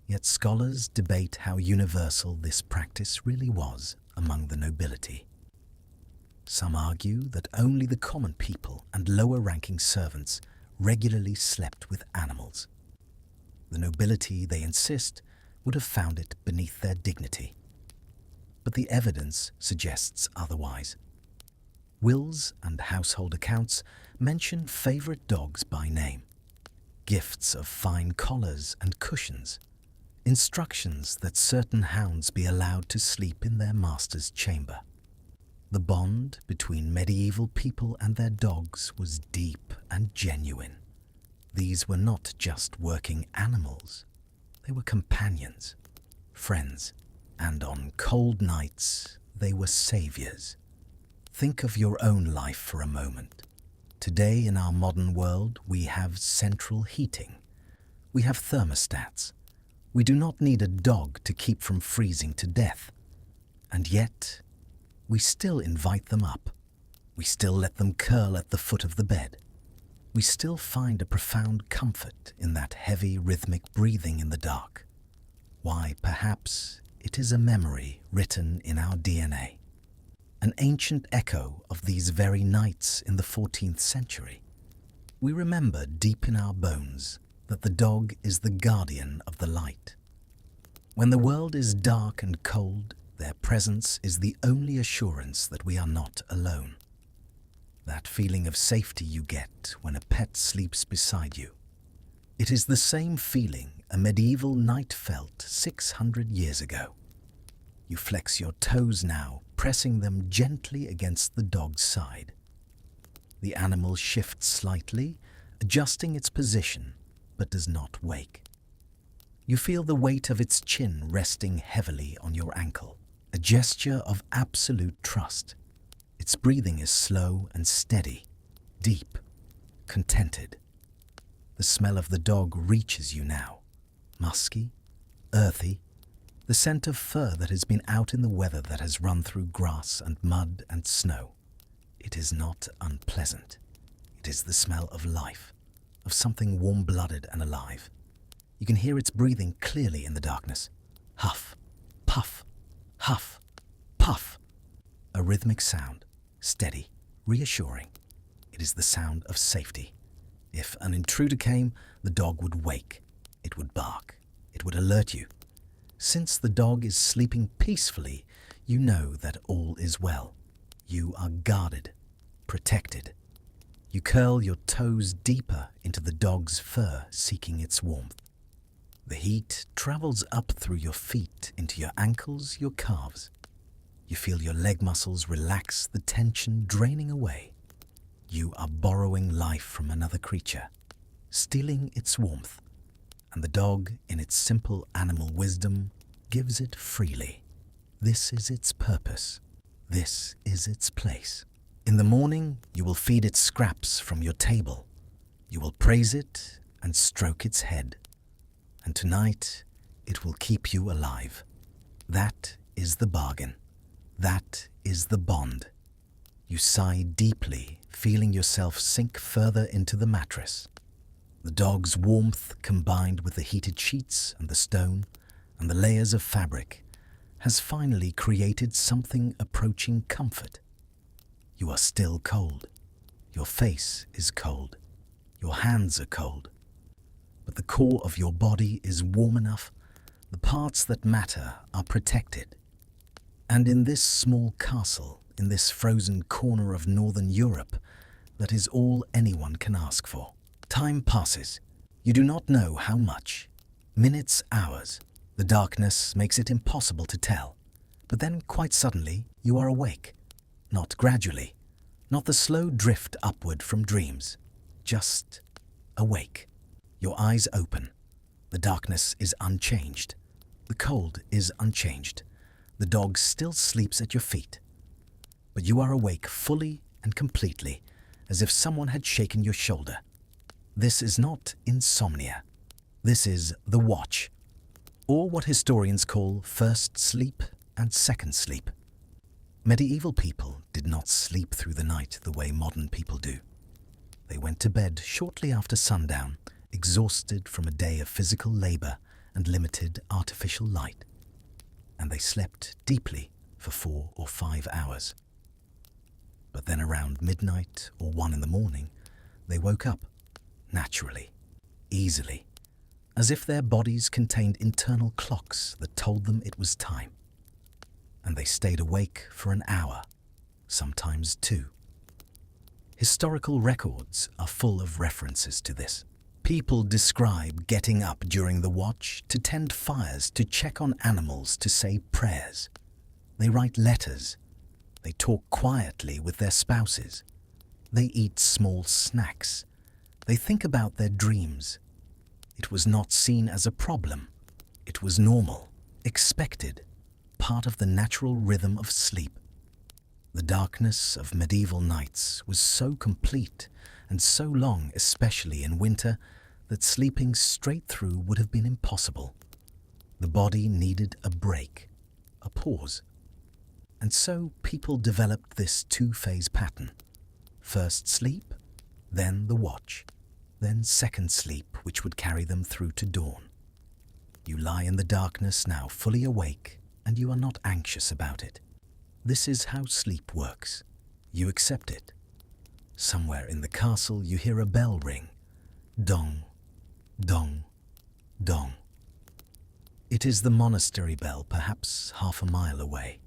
Yet scholars debate how universal this practice really was among the nobility. Some argue that only the common people and lower-ranking servants regularly slept with animals. The nobility, they insist, would have found it beneath their dignity. But the evidence suggests otherwise. Wills and household accounts mention favourite dogs by name, gifts of fine collars and cushions, instructions that certain hounds be allowed to sleep in their master's chamber. The bond between medieval people and their dogs was deep and genuine. These were not just working animals, they were companions, friends, and on cold nights they were saviours. Think of your own life for a moment. Today in our modern world we have central heating. We have thermostats. We do not need a dog to keep from freezing to death. And yet, we still invite them up. We still let them curl at the foot of the bed. We still find a profound comfort in that heavy rhythmic breathing in the dark. Why, perhaps it is a memory written in our DNA. An ancient echo of these very nights in the 14th century. We remember deep in our bones that the dog is the guardian of the light. When the world is dark and cold, their presence is the only assurance that we are not alone. That feeling of safety you get when a pet sleeps beside you. It is the same feeling a medieval knight felt 600 years ago. You flex your toes now, pressing them gently against the dog's side. The animal shifts slightly, adjusting its position, but does not wake. You feel the weight of its chin resting heavily on your ankle, a gesture of absolute trust. Its breathing is slow and steady, deep, contented. The smell of the dog reaches you now, musky, earthy, the scent of fur that has been out in the weather that has run through grass and mud and snow. It is not unpleasant. It is the smell of life, of something warm-blooded and alive. You can hear its breathing clearly in the darkness. Huff, puff, huff, puff. A rhythmic sound, steady, reassuring. It is the sound of safety. If an intruder came, the dog would wake. It would bark. It would alert you. Since the dog is sleeping peacefully, you know that all is well. You are guarded, protected. You curl your toes deeper into the dog's fur, seeking its warmth. The heat travels up through your feet into your ankles, your calves. You feel your leg muscles relax, the tension draining away. You are borrowing life from another creature, stealing its warmth. And the dog, in its simple animal wisdom, gives it freely. This is its purpose. This is its place. In the morning, you will feed it scraps from your table. You will praise it and stroke its head. And tonight, it will keep you alive. That is the bargain. That is the bond. You sigh deeply, feeling yourself sink further into the mattress. The dog's warmth, combined with the heated sheets and the stone and the layers of fabric, has finally created something approaching comfort. You are still cold. Your face is cold. Your hands are cold. But the core of your body is warm enough. The parts that matter are protected. And in this small castle, in this frozen corner of northern Europe, that is all anyone can ask for. Time passes. You do not know how much. Minutes, hours. The darkness makes it impossible to tell. But then, quite suddenly, you are awake. Not gradually. Not the slow drift upward from dreams. Just awake. Your eyes open. The darkness is unchanged. The cold is unchanged. The dog still sleeps at your feet. But you are awake fully and completely, as if someone had shaken your shoulder. This is not insomnia. This is the watch, or what historians call first sleep and second sleep. Medieval people did not sleep through the night the way modern people do. They went to bed shortly after sundown, exhausted from a day of physical labor and limited artificial light. And they slept deeply for 4 or 5 hours. But then around midnight or 1 in the morning, they woke up, naturally, easily, as if their bodies contained internal clocks that told them it was time. And they stayed awake for an hour, sometimes 2. Historical records are full of references to this. People describe getting up during the watch to tend fires, to check on animals, to say prayers. They write letters. They talk quietly with their spouses. They eat small snacks. They think about their dreams. It was not seen as a problem. It was normal, expected, part of the natural rhythm of sleep. The darkness of medieval nights was so complete and so long, especially in winter, that sleeping straight through would have been impossible. The body needed a break, a pause. And so people developed this 2-phase pattern. First sleep, then the watch, then second sleep, which would carry them through to dawn. You lie in the darkness now, fully awake, and you are not anxious about it. This is how sleep works. You accept it. Somewhere in the castle you hear a bell ring. Dong, dong, dong. It is the monastery bell, perhaps half a mile away.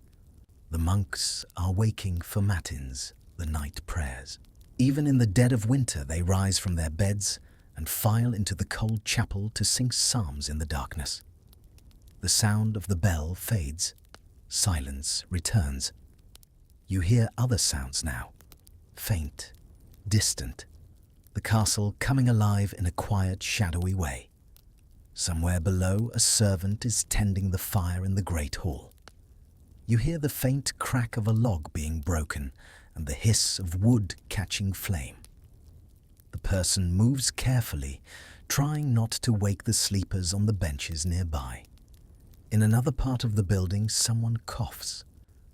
The monks are waking for matins, the night prayers. Even in the dead of winter they rise from their beds and file into the cold chapel to sing psalms in the darkness. The sound of the bell fades. Silence returns. You hear other sounds now, faint, distant, the castle coming alive in a quiet, shadowy way. Somewhere below, a servant is tending the fire in the great hall. You hear the faint crack of a log being broken and the hiss of wood catching flame. The person moves carefully, trying not to wake the sleepers on the benches nearby. In another part of the building, someone coughs,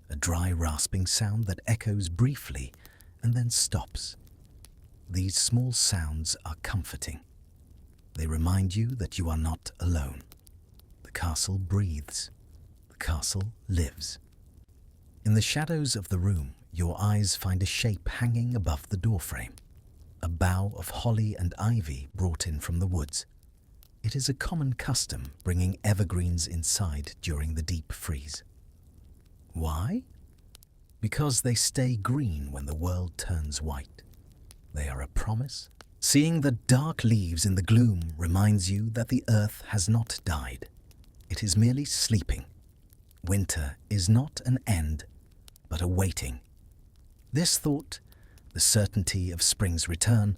a dry, rasping sound that echoes briefly and then stops. These small sounds are comforting. They remind you that you are not alone. The castle breathes. The castle lives. In the shadows of the room, your eyes find a shape hanging above the doorframe, a bough of holly and ivy brought in from the woods. It is a common custom bringing evergreens inside during the deep freeze. Why? Because they stay green when the world turns white. They are a promise. Seeing the dark leaves in the gloom reminds you that the earth has not died. It is merely sleeping. Winter is not an end, but a waiting. This thought, the certainty of spring's return,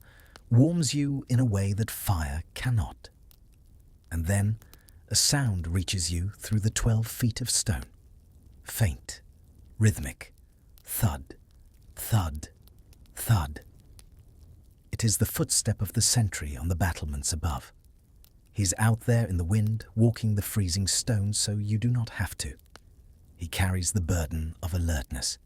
warms you in a way that fire cannot. And then a sound reaches you through the 12 feet of stone. Faint, rhythmic, thud, thud, thud. It is the footstep of the sentry on the battlements above. He's out there in the wind, walking the freezing stone so you do not have to. He carries the burden of alertness.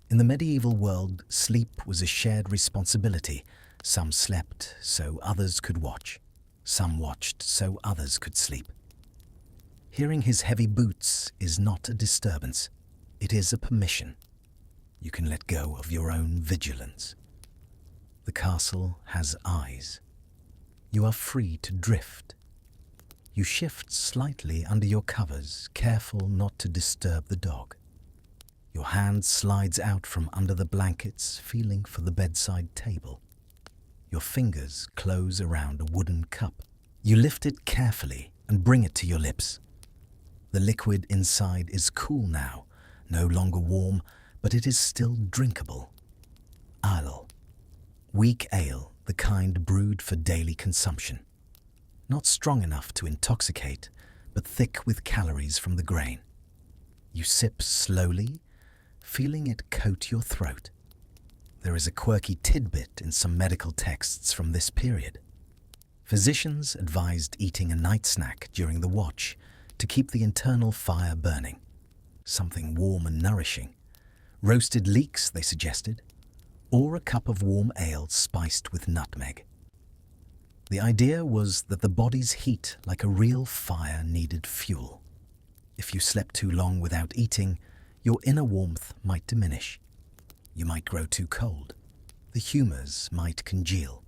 In the medieval world, sleep was a shared responsibility. Some slept so others could watch. Some watched so others could sleep. Hearing his heavy boots is not a disturbance. It is a permission. You can let go of your own vigilance. The castle has eyes. You are free to drift. You shift slightly under your covers, careful not to disturb the dog. Your hand slides out from under the blankets, feeling for the bedside table. Your fingers close around a wooden cup. You lift it carefully and bring it to your lips. The liquid inside is cool now, no longer warm, but it is still drinkable. Ale. Weak ale, the kind brewed for daily consumption. Not strong enough to intoxicate, but thick with calories from the grain. You sip slowly, feeling it coat your throat. There is a quirky tidbit in some medical texts from this period. Physicians advised eating a night snack during the watch to keep the internal fire burning. Something warm and nourishing. Roasted leeks, they suggested, or a cup of warm ale spiced with nutmeg. The idea was that the body's heat, like a real fire, needed fuel. If you slept too long without eating, your inner warmth might diminish. You might grow too cold. The humours might congeal.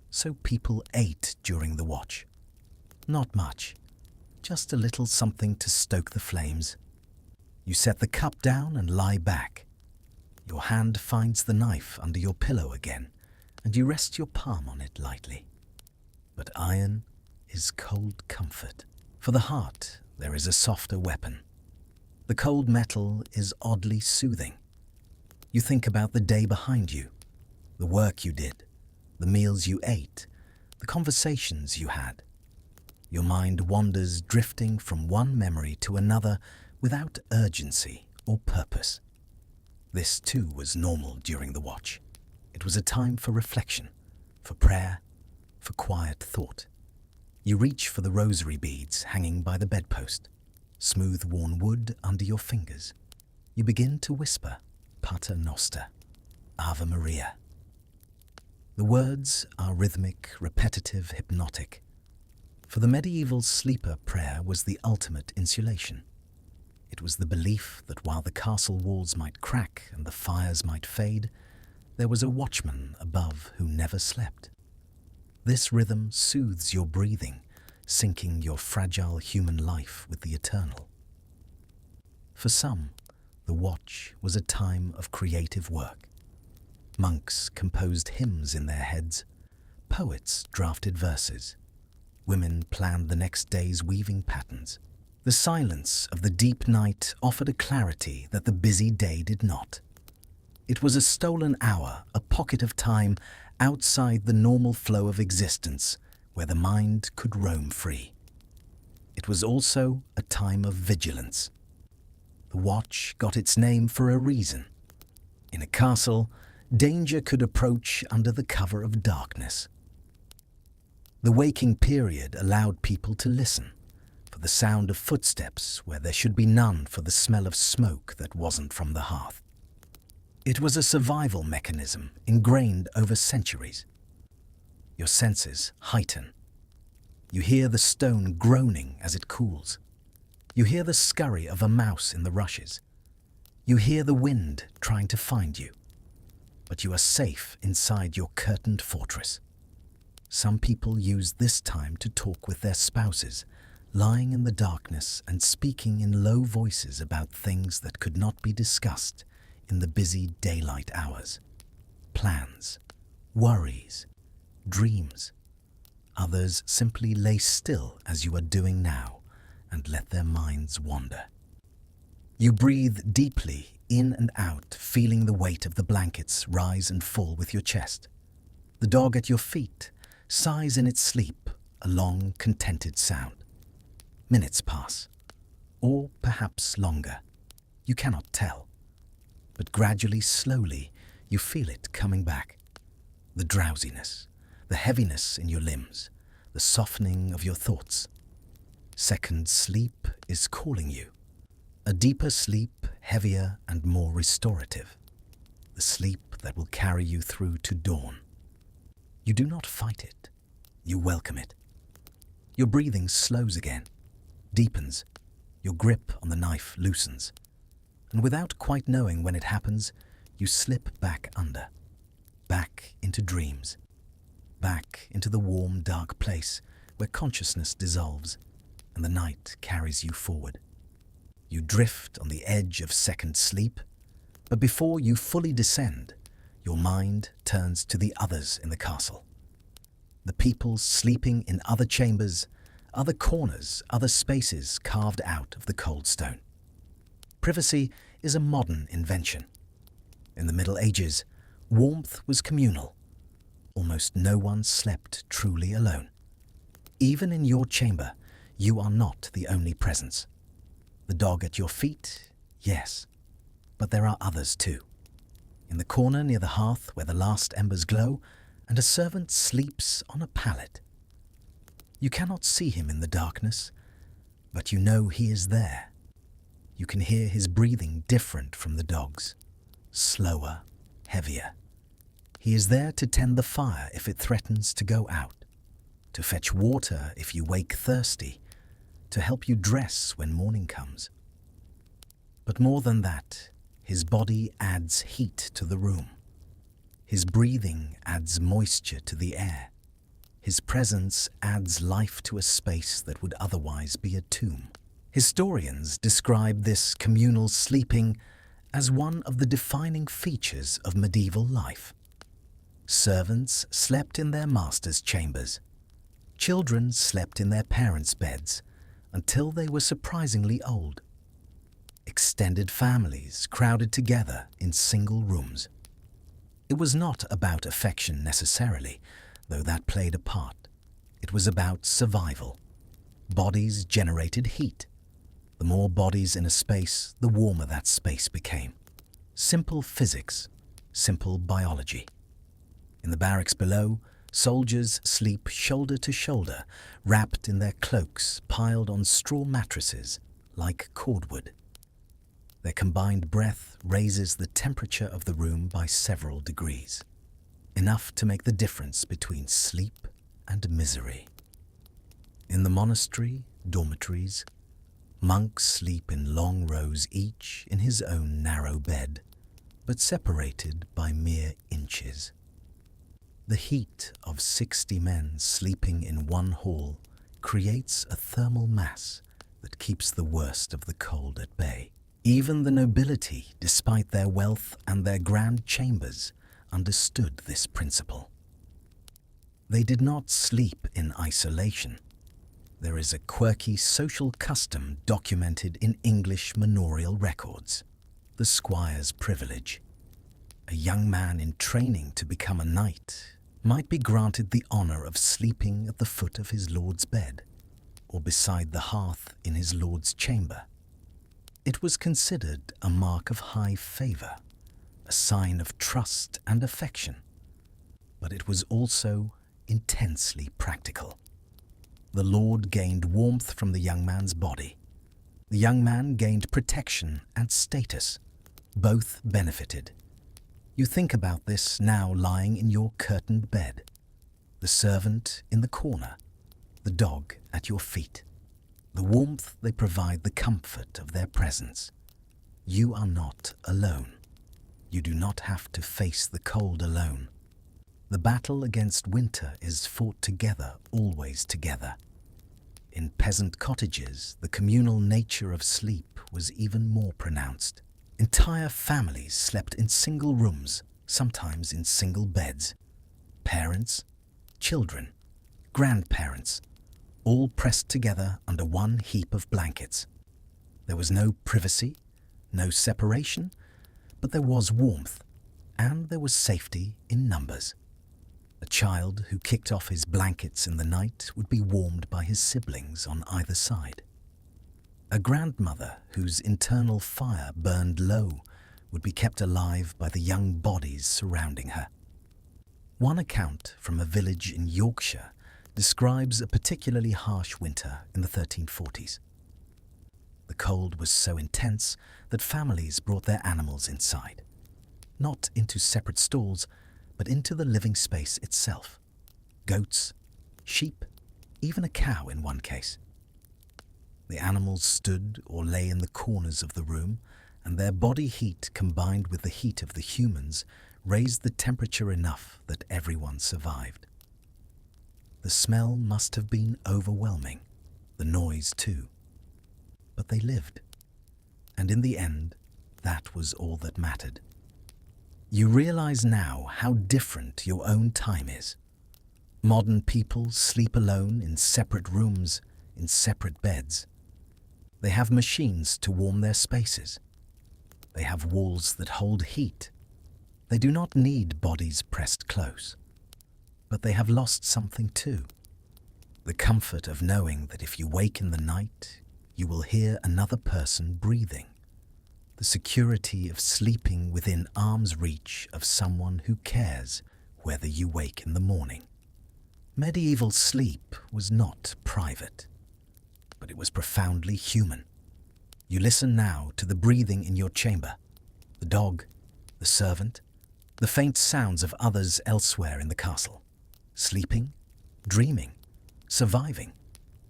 So people ate during the watch. Not much, just a little something to stoke the flames. You set the cup down and lie back. Your hand finds the knife under your pillow again, and you rest your palm on it lightly. But iron is cold comfort. For the heart, there is a softer weapon. The cold metal is oddly soothing. You think about the day behind you, the work you did, the meals you ate, the conversations you had. Your mind wanders, drifting from one memory to another without urgency or purpose. This too was normal during the watch. It was a time for reflection, for prayer, for quiet thought. You reach for the rosary beads hanging by the bedpost, smooth worn wood under your fingers. You begin to whisper, Pater Noster, Ave Maria. The words are rhythmic, repetitive, hypnotic. For the medieval sleeper, prayer was the ultimate insulation. It was the belief that while the castle walls might crack and the fires might fade, there was a watchman above who never slept. This rhythm soothes your breathing, syncing your fragile human life with the eternal. For some, the watch was a time of creative work. Monks composed hymns in their heads, poets drafted verses, women planned the next day's weaving patterns. The silence of the deep night offered a clarity that the busy day did not. It was a stolen hour, a pocket of time outside the normal flow of existence, where the mind could roam free. It was also a time of vigilance. The watch got its name for a reason. In a castle, danger could approach under the cover of darkness. The waking period allowed people to listen, for the sound of footsteps where there should be none, for the smell of smoke that wasn't from the hearth. It was a survival mechanism ingrained over centuries. Your senses heighten. You hear the stone groaning as it cools. You hear the scurry of a mouse in the rushes. You hear the wind trying to find you. But you are safe inside your curtained fortress. Some people use this time to talk with their spouses, lying in the darkness and speaking in low voices about things that could not be discussed in the busy daylight hours. Plans, worries, dreams. Others simply lay still as you are doing now and let their minds wander. You breathe deeply in and out, feeling the weight of the blankets rise and fall with your chest. The dog at your feet sighs in its sleep, a long, contented sound. Minutes pass, or perhaps longer. You cannot tell. But gradually, slowly, you feel it coming back. The drowsiness, the heaviness in your limbs, the softening of your thoughts. Second sleep is calling you. A deeper sleep, heavier and more restorative. The sleep that will carry you through to dawn. You do not fight it. You welcome it. Your breathing slows again, deepens. Your grip on the knife loosens. And without quite knowing when it happens, you slip back under, back into dreams, back into the warm, dark place where consciousness dissolves and the night carries you forward. You drift on the edge of second sleep, but before you fully descend, your mind turns to the others in the castle. The people sleeping in other chambers, other corners, other spaces carved out of the cold stone. Privacy is a modern invention. In the Middle Ages, warmth was communal. Almost no one slept truly alone. Even in your chamber, you are not the only presence. The dog at your feet, yes, but there are others too. In the corner near the hearth where the last embers glow, and a servant sleeps on a pallet. You cannot see him in the darkness, but you know he is there. You can hear his breathing different from the dog's, slower, heavier. He is there to tend the fire if it threatens to go out, to fetch water if you wake thirsty, to help you dress when morning comes. But more than that, his body adds heat to the room. His breathing adds moisture to the air. His presence adds life to a space that would otherwise be a tomb. Historians describe this communal sleeping as one of the defining features of medieval life. Servants slept in their masters' chambers. Children slept in their parents' beds until they were surprisingly old. Extended families crowded together in single rooms. It was not about affection necessarily, though that played a part. It was about survival. Bodies generated heat. The more bodies in a space, the warmer that space became. Simple physics, simple biology. In the barracks below, soldiers sleep shoulder to shoulder, wrapped in their cloaks piled on straw mattresses like cordwood. Their combined breath raises the temperature of the room by several degrees, enough to make the difference between sleep and misery. In the monastery dormitories, monks sleep in long rows each in his own narrow bed, but separated by mere inches. The heat of 60 men sleeping in one hall creates a thermal mass that keeps the worst of the cold at bay. Even the nobility, despite their wealth and their grand chambers, understood this principle. They did not sleep in isolation. There is a quirky social custom documented in English manorial records, the squire's privilege. A young man in training to become a knight might be granted the honor of sleeping at the foot of his lord's bed, or beside the hearth in his lord's chamber. It was considered a mark of high favor, a sign of trust and affection, but it was also intensely practical. The lord gained warmth from the young man's body. The young man gained protection and status. Both benefited. You think about this now lying in your curtained bed, the servant in the corner, the dog at your feet. The warmth they provide, the comfort of their presence. You are not alone. You do not have to face the cold alone. The battle against winter is fought together, always together. In peasant cottages, the communal nature of sleep was even more pronounced. Entire families slept in single rooms, sometimes in single beds. Parents, children, grandparents, all pressed together under one heap of blankets. There was no privacy, no separation, but there was warmth, and there was safety in numbers. A child who kicked off his blankets in the night would be warmed by his siblings on either side. A grandmother whose internal fire burned low would be kept alive by the young bodies surrounding her. One account from a village in Yorkshire describes a particularly harsh winter in the 1340s. The cold was so intense that families brought their animals inside, not into separate stalls, but into the living space itself. Goats, sheep, even a cow in one case. The animals stood or lay in the corners of the room, and their body heat combined with the heat of the humans raised the temperature enough that everyone survived. The smell must have been overwhelming, the noise too. But they lived, and in the end, that was all that mattered. You realize now how different your own time is. Modern people sleep alone in separate rooms, in separate beds. They have machines to warm their spaces. They have walls that hold heat. They do not need bodies pressed close. But they have lost something too. The comfort of knowing that if you wake in the night, you will hear another person breathing. The security of sleeping within arm's reach of someone who cares whether you wake in the morning. Medieval sleep was not private, but it was profoundly human. You listen now to the breathing in your chamber, the dog, the servant, the faint sounds of others elsewhere in the castle. Sleeping, dreaming, surviving.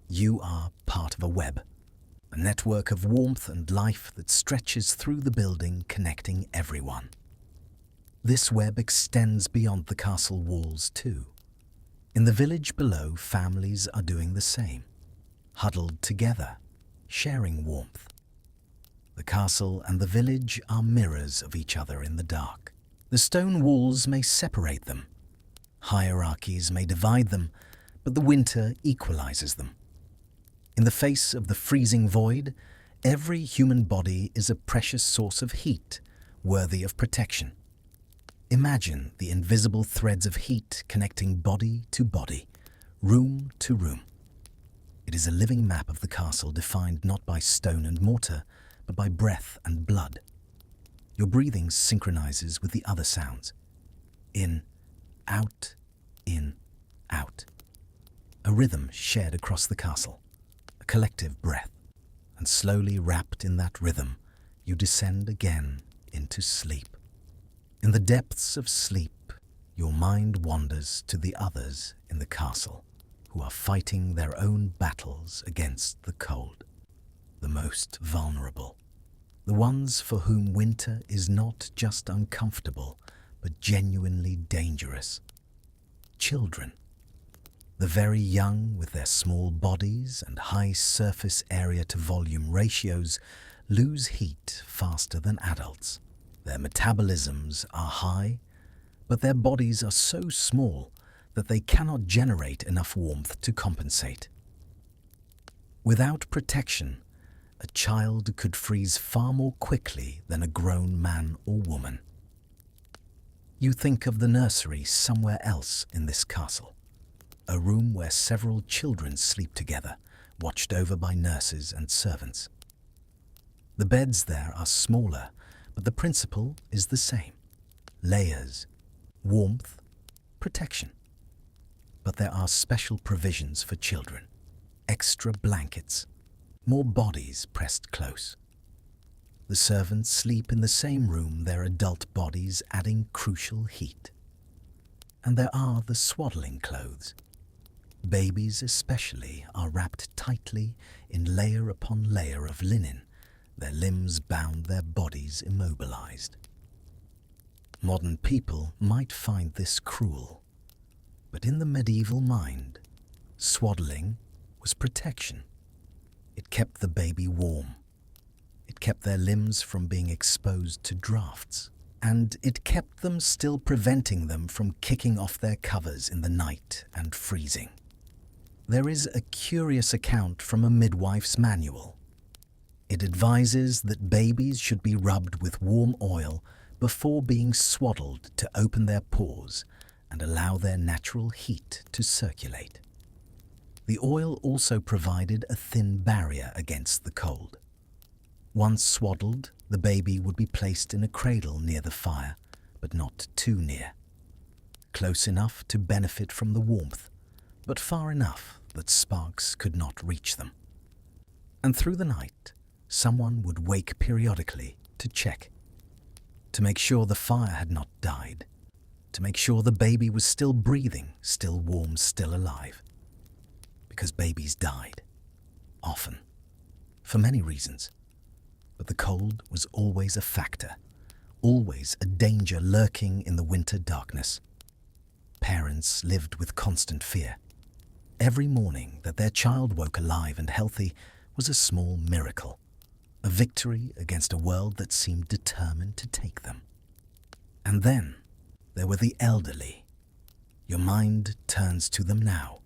You are part of a web, a network of warmth and life that stretches through the building, connecting everyone. This web extends beyond the castle walls too. In the village below, families are doing the same, huddled together, sharing warmth. The castle and the village are mirrors of each other in the dark. The stone walls may separate them. Hierarchies may divide them, but the winter equalizes them. In the face of the freezing void, every human body is a precious source of heat, worthy of protection. Imagine the invisible threads of heat connecting body to body, room to room. It is a living map of the castle defined not by stone and mortar, but by breath and blood. Your breathing synchronizes with the other sounds. In, out, in, out. A rhythm shared across the castle, a collective breath, and slowly wrapped in that rhythm, you descend again into sleep. In the depths of sleep, your mind wanders to the others in the castle who are fighting their own battles against the cold, the most vulnerable, the ones for whom winter is not just uncomfortable, but genuinely dangerous. Children, the very young with their small bodies and high surface area to volume ratios, lose heat faster than adults. Their metabolisms are high, but their bodies are so small that they cannot generate enough warmth to compensate. Without protection, a child could freeze far more quickly than a grown man or woman. You think of the nursery somewhere else in this castle, a room where several children sleep together, watched over by nurses and servants. The beds there are smaller, but the principle is the same. Layers, warmth, protection. But there are special provisions for children. Extra blankets, more bodies pressed close. The servants sleep in the same room, their adult bodies adding crucial heat. And there are the swaddling clothes. Babies especially are wrapped tightly in layer upon layer of linen, their limbs bound, their bodies immobilized. Modern people might find this cruel, but in the medieval mind, swaddling was protection. It kept the baby warm. It kept their limbs from being exposed to drafts, and it kept them still, preventing them from kicking off their covers in the night and freezing. There is a curious account from a midwife's manual. It advises that babies should be rubbed with warm oil before being swaddled to open their pores and allow their natural heat to circulate. The oil also provided a thin barrier against the cold. Once swaddled, the baby would be placed in a cradle near the fire, but not too near. Close enough to benefit from the warmth, but far enough that sparks could not reach them. And through the night, someone would wake periodically to check, to make sure the fire had not died, to make sure the baby was still breathing, still warm, still alive. Because babies died, often, for many reasons. But the cold was always a factor, always a danger lurking in the winter darkness. Parents lived with constant fear. Every morning that their child woke alive and healthy was a small miracle, a victory against a world that seemed determined to take them. And then there were the elderly. Your mind turns to them now,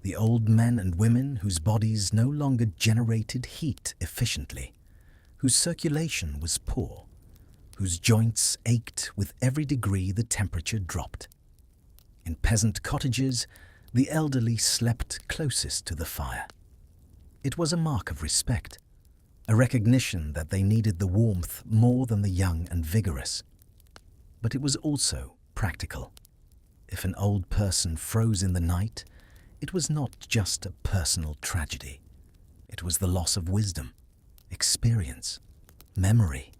the old men and women whose bodies no longer generated heat efficiently, whose circulation was poor, whose joints ached with every degree the temperature dropped. In peasant cottages, The elderly slept closest to the fire. It was a mark of respect, a recognition that they needed the warmth more than the young and vigorous. But it was also practical. If an old person froze in the night, it was not just a personal tragedy. It was the loss of wisdom, experience, memory.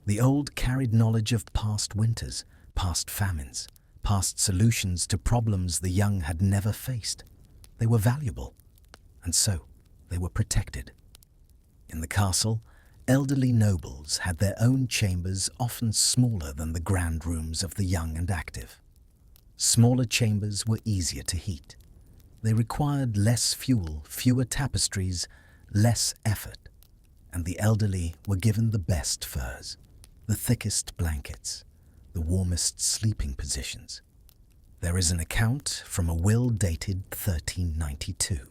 The old carried knowledge of past winters, past famines, past solutions to problems the young had never faced. They were valuable, and so they were protected. In the castle, elderly nobles had their own chambers, often smaller than the grand rooms of the young and active. Smaller chambers were easier to heat. They required less fuel, fewer tapestries, less effort, and the elderly were given the best furs, the thickest blankets, the warmest sleeping positions. There is an account from a will dated 1392.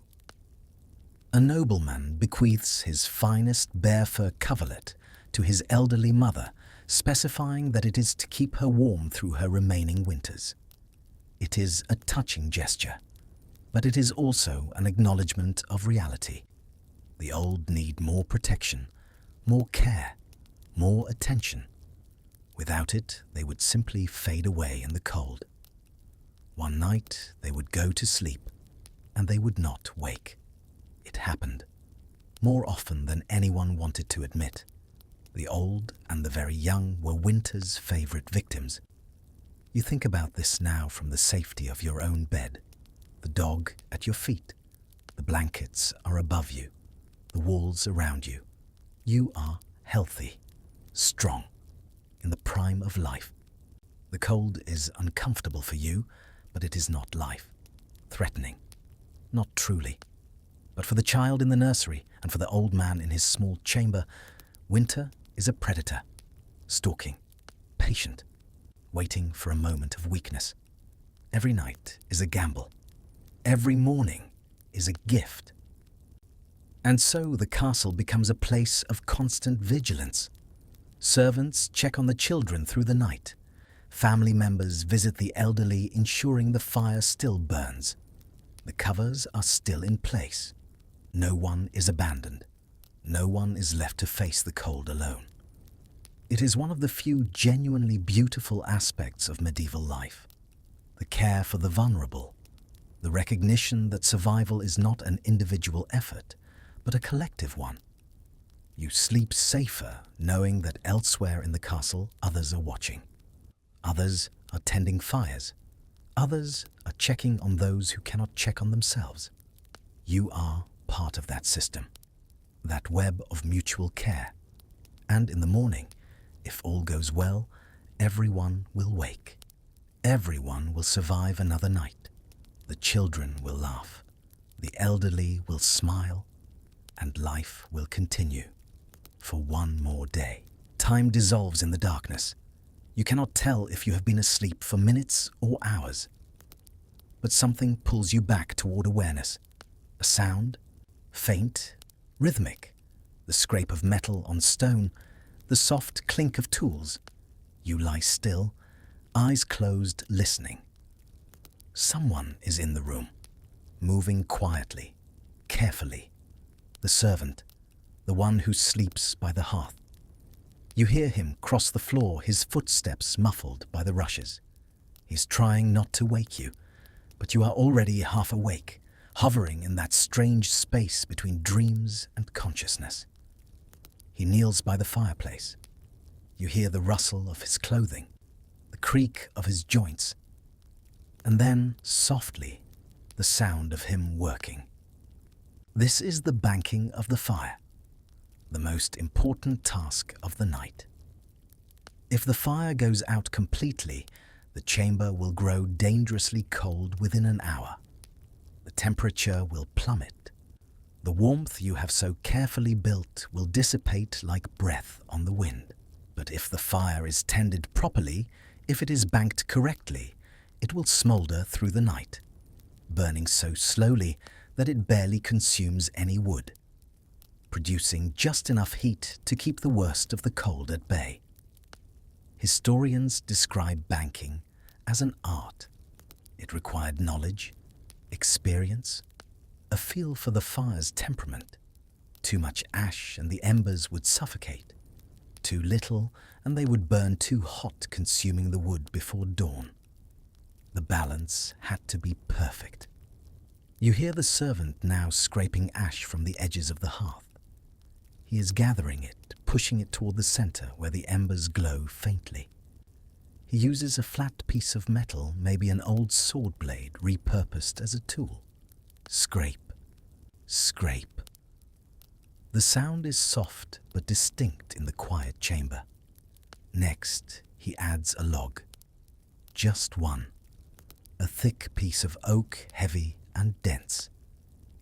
A nobleman bequeaths his finest bear fur coverlet to his elderly mother, specifying that it is to keep her warm through her remaining winters. It is a touching gesture, but it is also an acknowledgement of reality. The old need more protection, more care, more attention. Without it, they would simply fade away in the cold. One night, they would go to sleep, and they would not wake. It happened, more often than anyone wanted to admit. The old and the very young were winter's favorite victims. You think about this now from the safety of your own bed, the dog at your feet. The blankets are above you, the walls around you. You are healthy, strong, in the prime of life. The cold is uncomfortable for you, but it is not life-threatening. Not truly. But for the child in the nursery and for the old man in his small chamber, winter is a predator, stalking, patient, waiting for a moment of weakness. Every night is a gamble. Every morning is a gift. And so the castle becomes a place of constant vigilance. Servants check on the children through the night. Family members visit the elderly, ensuring the fire still burns. The covers are still in place. No one is abandoned. No one is left to face the cold alone. It is one of the few genuinely beautiful aspects of medieval life. The care for the vulnerable. The recognition that survival is not an individual effort, but a collective one. You sleep safer knowing that elsewhere in the castle others are watching. Others are tending fires. Others are checking on those who cannot check on themselves. You are part of that system, that web of mutual care. And in the morning, if all goes well, everyone will wake. Everyone will survive another night. The children will laugh. The elderly will smile. And life will continue for one more day. Time dissolves in the darkness. You cannot tell if you have been asleep for minutes or hours. But something pulls you back toward awareness. A sound, faint, rhythmic, the scrape of metal on stone, the soft clink of tools. You lie still, eyes closed, listening. Someone is in the room, moving quietly, carefully. The servant, the one who sleeps by the hearth. You hear him cross the floor, his footsteps muffled by the rushes. He's trying not to wake you, but you are already half awake, hovering in that strange space between dreams and consciousness. He kneels by the fireplace. You hear the rustle of his clothing, the creak of his joints, and then, softly, the sound of him working. This is the banking of the fire, the most important task of the night. If the fire goes out completely, the chamber will grow dangerously cold within an hour. The temperature will plummet. The warmth you have so carefully built will dissipate like breath on the wind. But if the fire is tended properly, if it is banked correctly, it will smolder through the night, burning so slowly that it barely consumes any wood, producing just enough heat to keep the worst of the cold at bay. Historians describe banking as an art. It required knowledge, experience, a feel for the fire's temperament. Too much ash and the embers would suffocate. Too little and they would burn too hot, consuming the wood before dawn. The balance had to be perfect. You hear the servant now scraping ash from the edges of the hearth. He is gathering it, pushing it toward the center where the embers glow faintly. He uses a flat piece of metal, maybe an old sword blade repurposed as a tool. Scrape, scrape. The sound is soft but distinct in the quiet chamber. Next, he adds a log. Just one. A thick piece of oak, heavy and dense.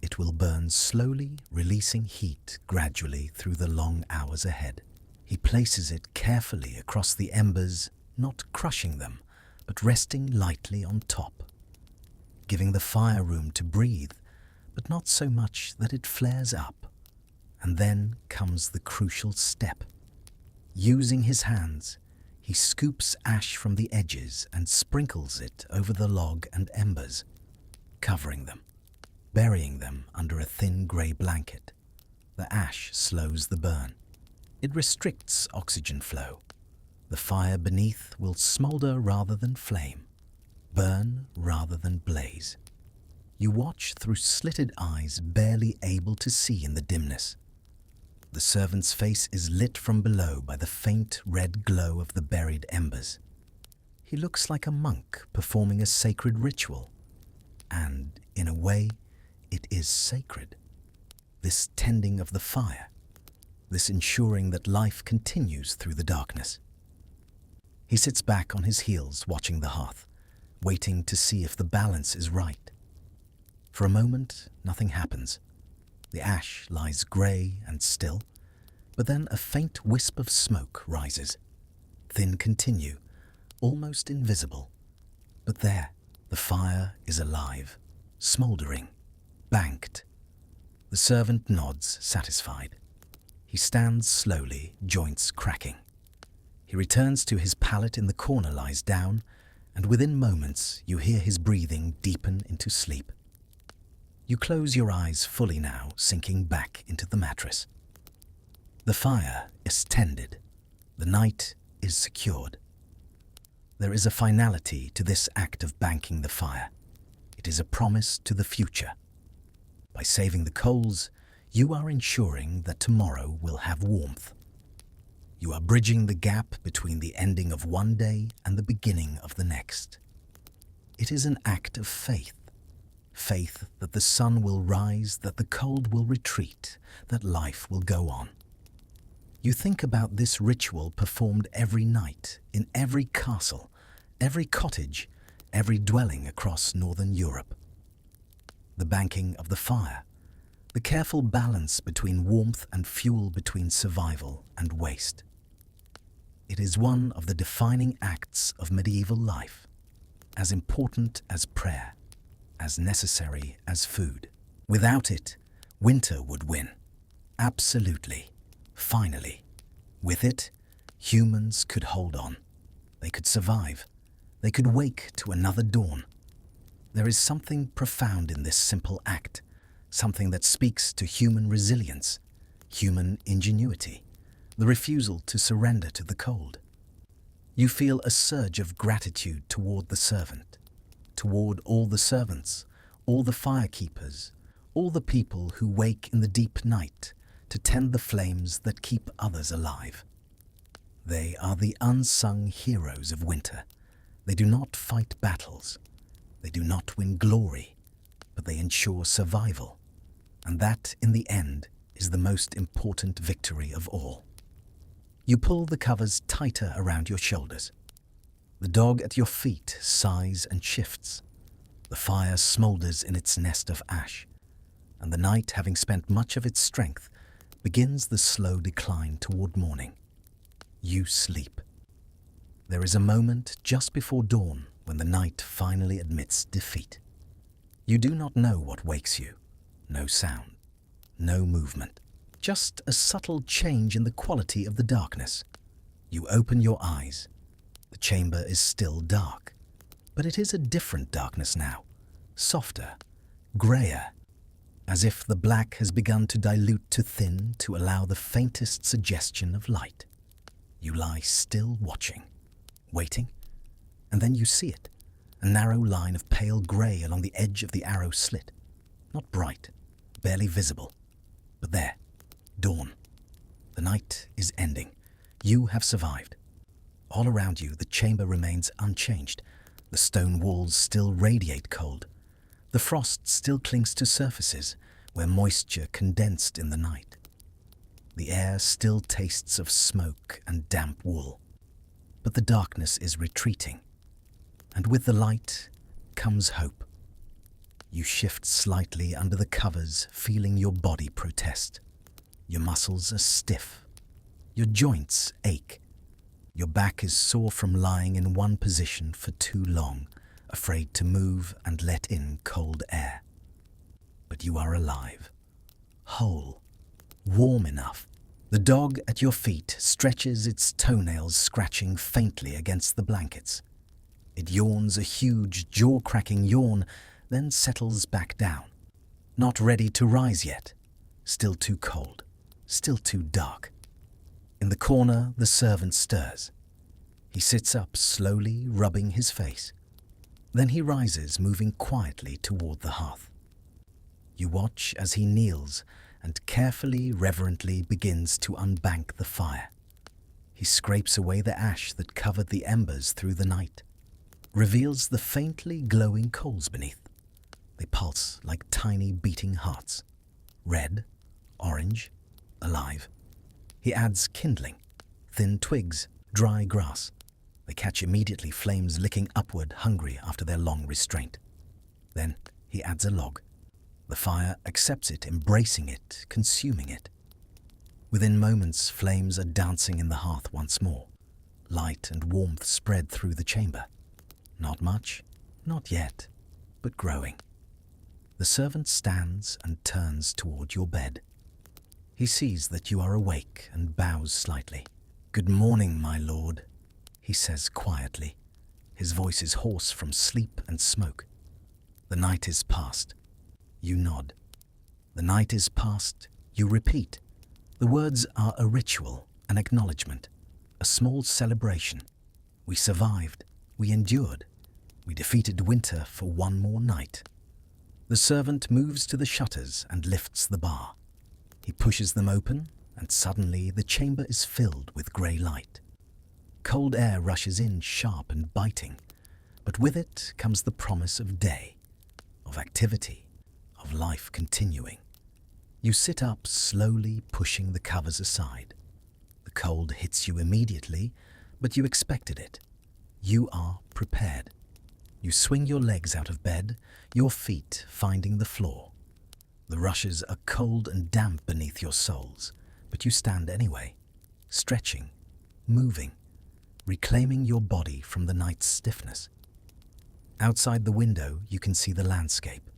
It will burn slowly, releasing heat gradually through the long hours ahead. He places it carefully across the embers, not crushing them, but resting lightly on top, giving the fire room to breathe, but not so much that it flares up. And then comes the crucial step. Using his hands, he scoops ash from the edges and sprinkles it over the log and embers, covering them, burying them under a thin grey blanket. The ash slows the burn. It restricts oxygen flow. The fire beneath will smoulder rather than flame, burn rather than blaze. You watch through slitted eyes, barely able to see in the dimness. The servant's face is lit from below by the faint red glow of the buried embers. He looks like a monk performing a sacred ritual. And, in a way, it is sacred. This tending of the fire, this ensuring that life continues through the darkness. He sits back on his heels, watching the hearth, waiting to see if the balance is right. For a moment, nothing happens. The ash lies grey and still, but then a faint wisp of smoke rises. Thin continue, almost invisible. But there, the fire is alive, smouldering, banked. The servant nods, satisfied. He stands slowly, joints cracking. He returns to his pallet in the corner, lies down, and within moments you hear his breathing deepen into sleep. You close your eyes fully now, sinking back into the mattress. The fire is tended. The night is secured. There is a finality to this act of banking the fire. It is a promise to the future. By saving the coals, you are ensuring that tomorrow will have warmth. You are bridging the gap between the ending of one day and the beginning of the next. It is an act of faith. Faith that the sun will rise, that the cold will retreat, that life will go on. You think about this ritual performed every night, in every castle, every cottage, every dwelling across northern Europe. The banking of the fire, the careful balance between warmth and fuel, between survival and waste. It is one of the defining acts of medieval life, as important as prayer, as necessary as food. Without it, winter would win. Absolutely. Finally. With it, humans could hold on. They could survive. They could wake to another dawn. There is something profound in this simple act, something that speaks to human resilience, human ingenuity, the refusal to surrender to the cold. You feel a surge of gratitude toward the servant, toward all the servants, all the firekeepers, all the people who wake in the deep night to tend the flames that keep others alive. They are the unsung heroes of winter. They do not fight battles. They do not win glory, but they ensure survival. And that, in the end, is the most important victory of all. You pull the covers tighter around your shoulders. The dog at your feet sighs and shifts. The fire smoulders in its nest of ash, and the night, having spent much of its strength, begins the slow decline toward morning. You sleep. There is a moment just before dawn when the night finally admits defeat. You do not know what wakes you. No sound, no movement, just a subtle change in the quality of the darkness. You open your eyes. The chamber is still dark, but it is a different darkness now, softer, greyer, as if the black has begun to dilute to thin to allow the faintest suggestion of light. You lie still watching, waiting, and then you see it, a narrow line of pale grey along the edge of the arrow slit. Not bright, barely visible, but there, dawn. The night is ending. You have survived. All around you, the chamber remains unchanged. The stone walls still radiate cold. The frost still clings to surfaces where moisture condensed in the night. The air still tastes of smoke and damp wool. But the darkness is retreating, and with the light comes hope. You shift slightly under the covers, feeling your body protest. Your muscles are stiff. Your joints ache. Your back is sore from lying in one position for too long, afraid to move and let in cold air. But you are alive, whole, warm enough. The dog at your feet stretches its toenails, scratching faintly against the blankets. It yawns a huge, jaw-cracking yawn, then settles back down. Not ready to rise yet. Still too cold. Still too dark. In the corner, the servant stirs. He sits up slowly, rubbing his face. Then he rises, moving quietly toward the hearth. You watch as he kneels and carefully, reverently begins to unbank the fire. He scrapes away the ash that covered the embers through the night, reveals the faintly glowing coals beneath. They pulse like tiny beating hearts, red, orange, alive. He adds kindling, thin twigs, dry grass. They catch immediately, flames licking upward, hungry after their long restraint. Then he adds a log. The fire accepts it, embracing it, consuming it. Within moments, flames are dancing in the hearth once more. Light and warmth spread through the chamber. Not much, not yet, but growing. The servant stands and turns toward your bed. He sees that you are awake and bows slightly. "Good morning, my lord," he says quietly. His voice is hoarse from sleep and smoke. "The night is past." You nod. "The night is past," you repeat. The words are a ritual, an acknowledgement, a small celebration. We survived. We endured. We defeated winter for one more night. The servant moves to the shutters and lifts the bar. He pushes them open, and suddenly the chamber is filled with grey light. Cold air rushes in, sharp and biting, but with it comes the promise of day, of activity, of life continuing. You sit up, slowly pushing the covers aside. The cold hits you immediately, but you expected it. You are prepared. You swing your legs out of bed, your feet finding the floor. The rushes are cold and damp beneath your soles, but you stand anyway, stretching, moving, reclaiming your body from the night's stiffness. Outside the window, you can see the landscape,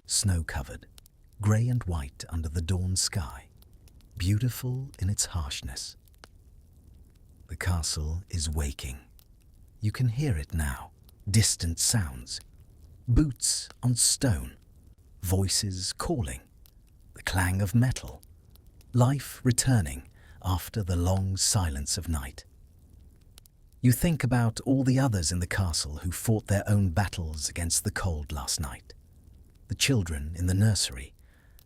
snow-covered, grey and white under the dawn sky, beautiful in its harshness. The castle is waking. You can hear it now, distant sounds, boots on stone, voices calling, the clang of metal, life returning after the long silence of night. You think about all the others in the castle who fought their own battles against the cold last night. The children in the nursery,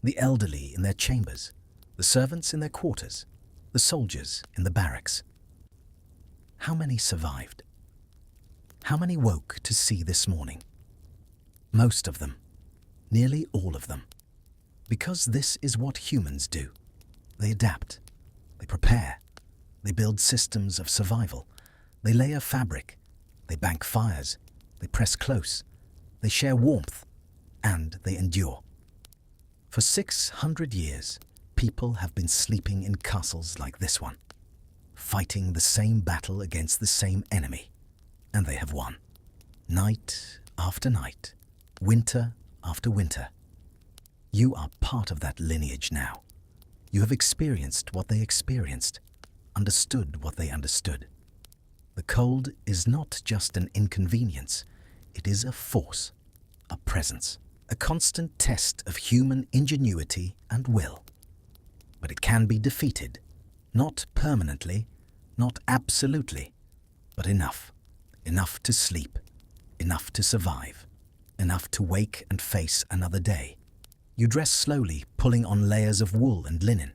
the elderly in their chambers, the servants in their quarters, the soldiers in the barracks. How many survived? How many woke to see this morning? Most of them. Nearly all of them. Because this is what humans do. They adapt. They prepare. They build systems of survival. They layer fabric. They bank fires. They press close. They share warmth. And they endure. For 600 years, people have been sleeping in castles like this one, fighting the same battle against the same enemy. And they have won. Night after night, winter after winter. You are part of that lineage now. You have experienced what they experienced, understood what they understood. The cold is not just an inconvenience, it is a force, a presence, a constant test of human ingenuity and will. But it can be defeated, not permanently, not absolutely, but enough. Enough to sleep, enough to survive, enough to wake and face another day. You dress slowly, pulling on layers of wool and linen.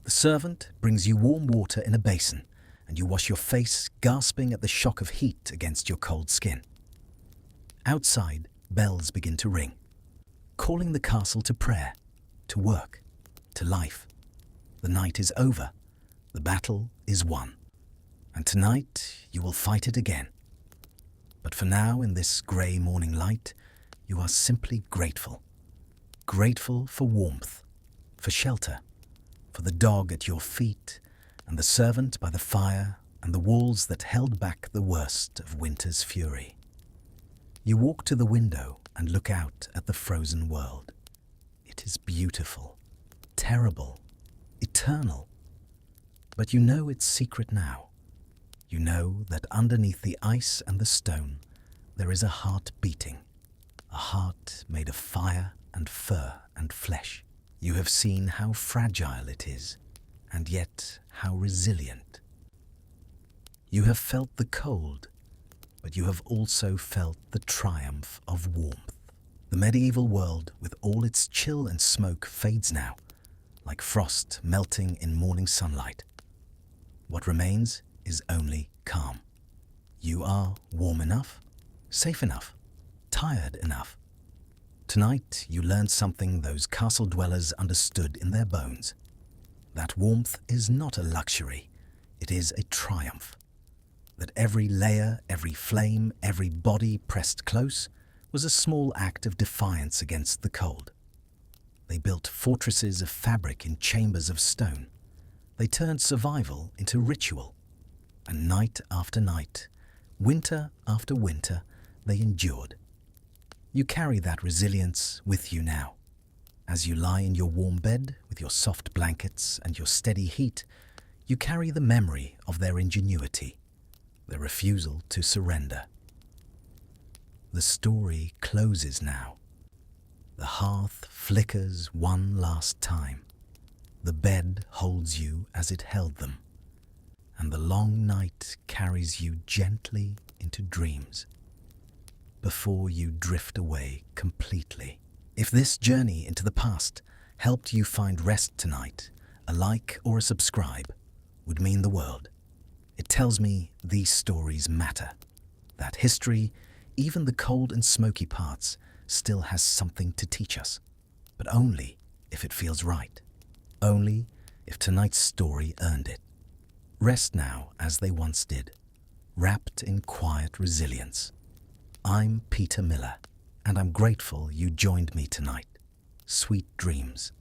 The servant brings you warm water in a basin, and you wash your face, gasping at the shock of heat against your cold skin. Outside, bells begin to ring, calling the castle to prayer, to work, to life. The night is over. The battle is won. And tonight you will fight it again. But for now, in this grey morning light, you are simply grateful. Grateful for warmth, for shelter, for the dog at your feet, and the servant by the fire, and the walls that held back the worst of winter's fury. You walk to the window and look out at the frozen world. It is beautiful, terrible, eternal. But you know its secret now. You know that underneath the ice and the stone there is a heart beating, a heart made of fire and fur and flesh. You have seen how fragile it is, and yet how resilient. You have felt the cold, but you have also felt the triumph of warmth. The medieval world, with all its chill and smoke, fades now, like frost melting in morning sunlight. What remains is only calm. You are warm enough, safe enough, tired enough. Tonight you learned something those castle dwellers understood in their bones. That warmth is not a luxury, it is a triumph. That every layer, every flame, every body pressed close was a small act of defiance against the cold. They built fortresses of fabric in chambers of stone. They turned survival into ritual. And night after night, winter after winter, they endured. You carry that resilience with you now. As you lie in your warm bed with your soft blankets and your steady heat, you carry the memory of their ingenuity, their refusal to surrender. The story closes now. The hearth flickers one last time. The bed holds you as it held them, and the long night carries you gently into dreams before you drift away completely. If this journey into the past helped you find rest tonight, a like or a subscribe would mean the world. It tells me these stories matter, that history, even the cold and smoky parts, still has something to teach us, but only if it feels right, only if tonight's story earned it. Rest now as they once did, wrapped in quiet resilience. I'm Peter Miller, and I'm grateful you joined me tonight. Sweet dreams.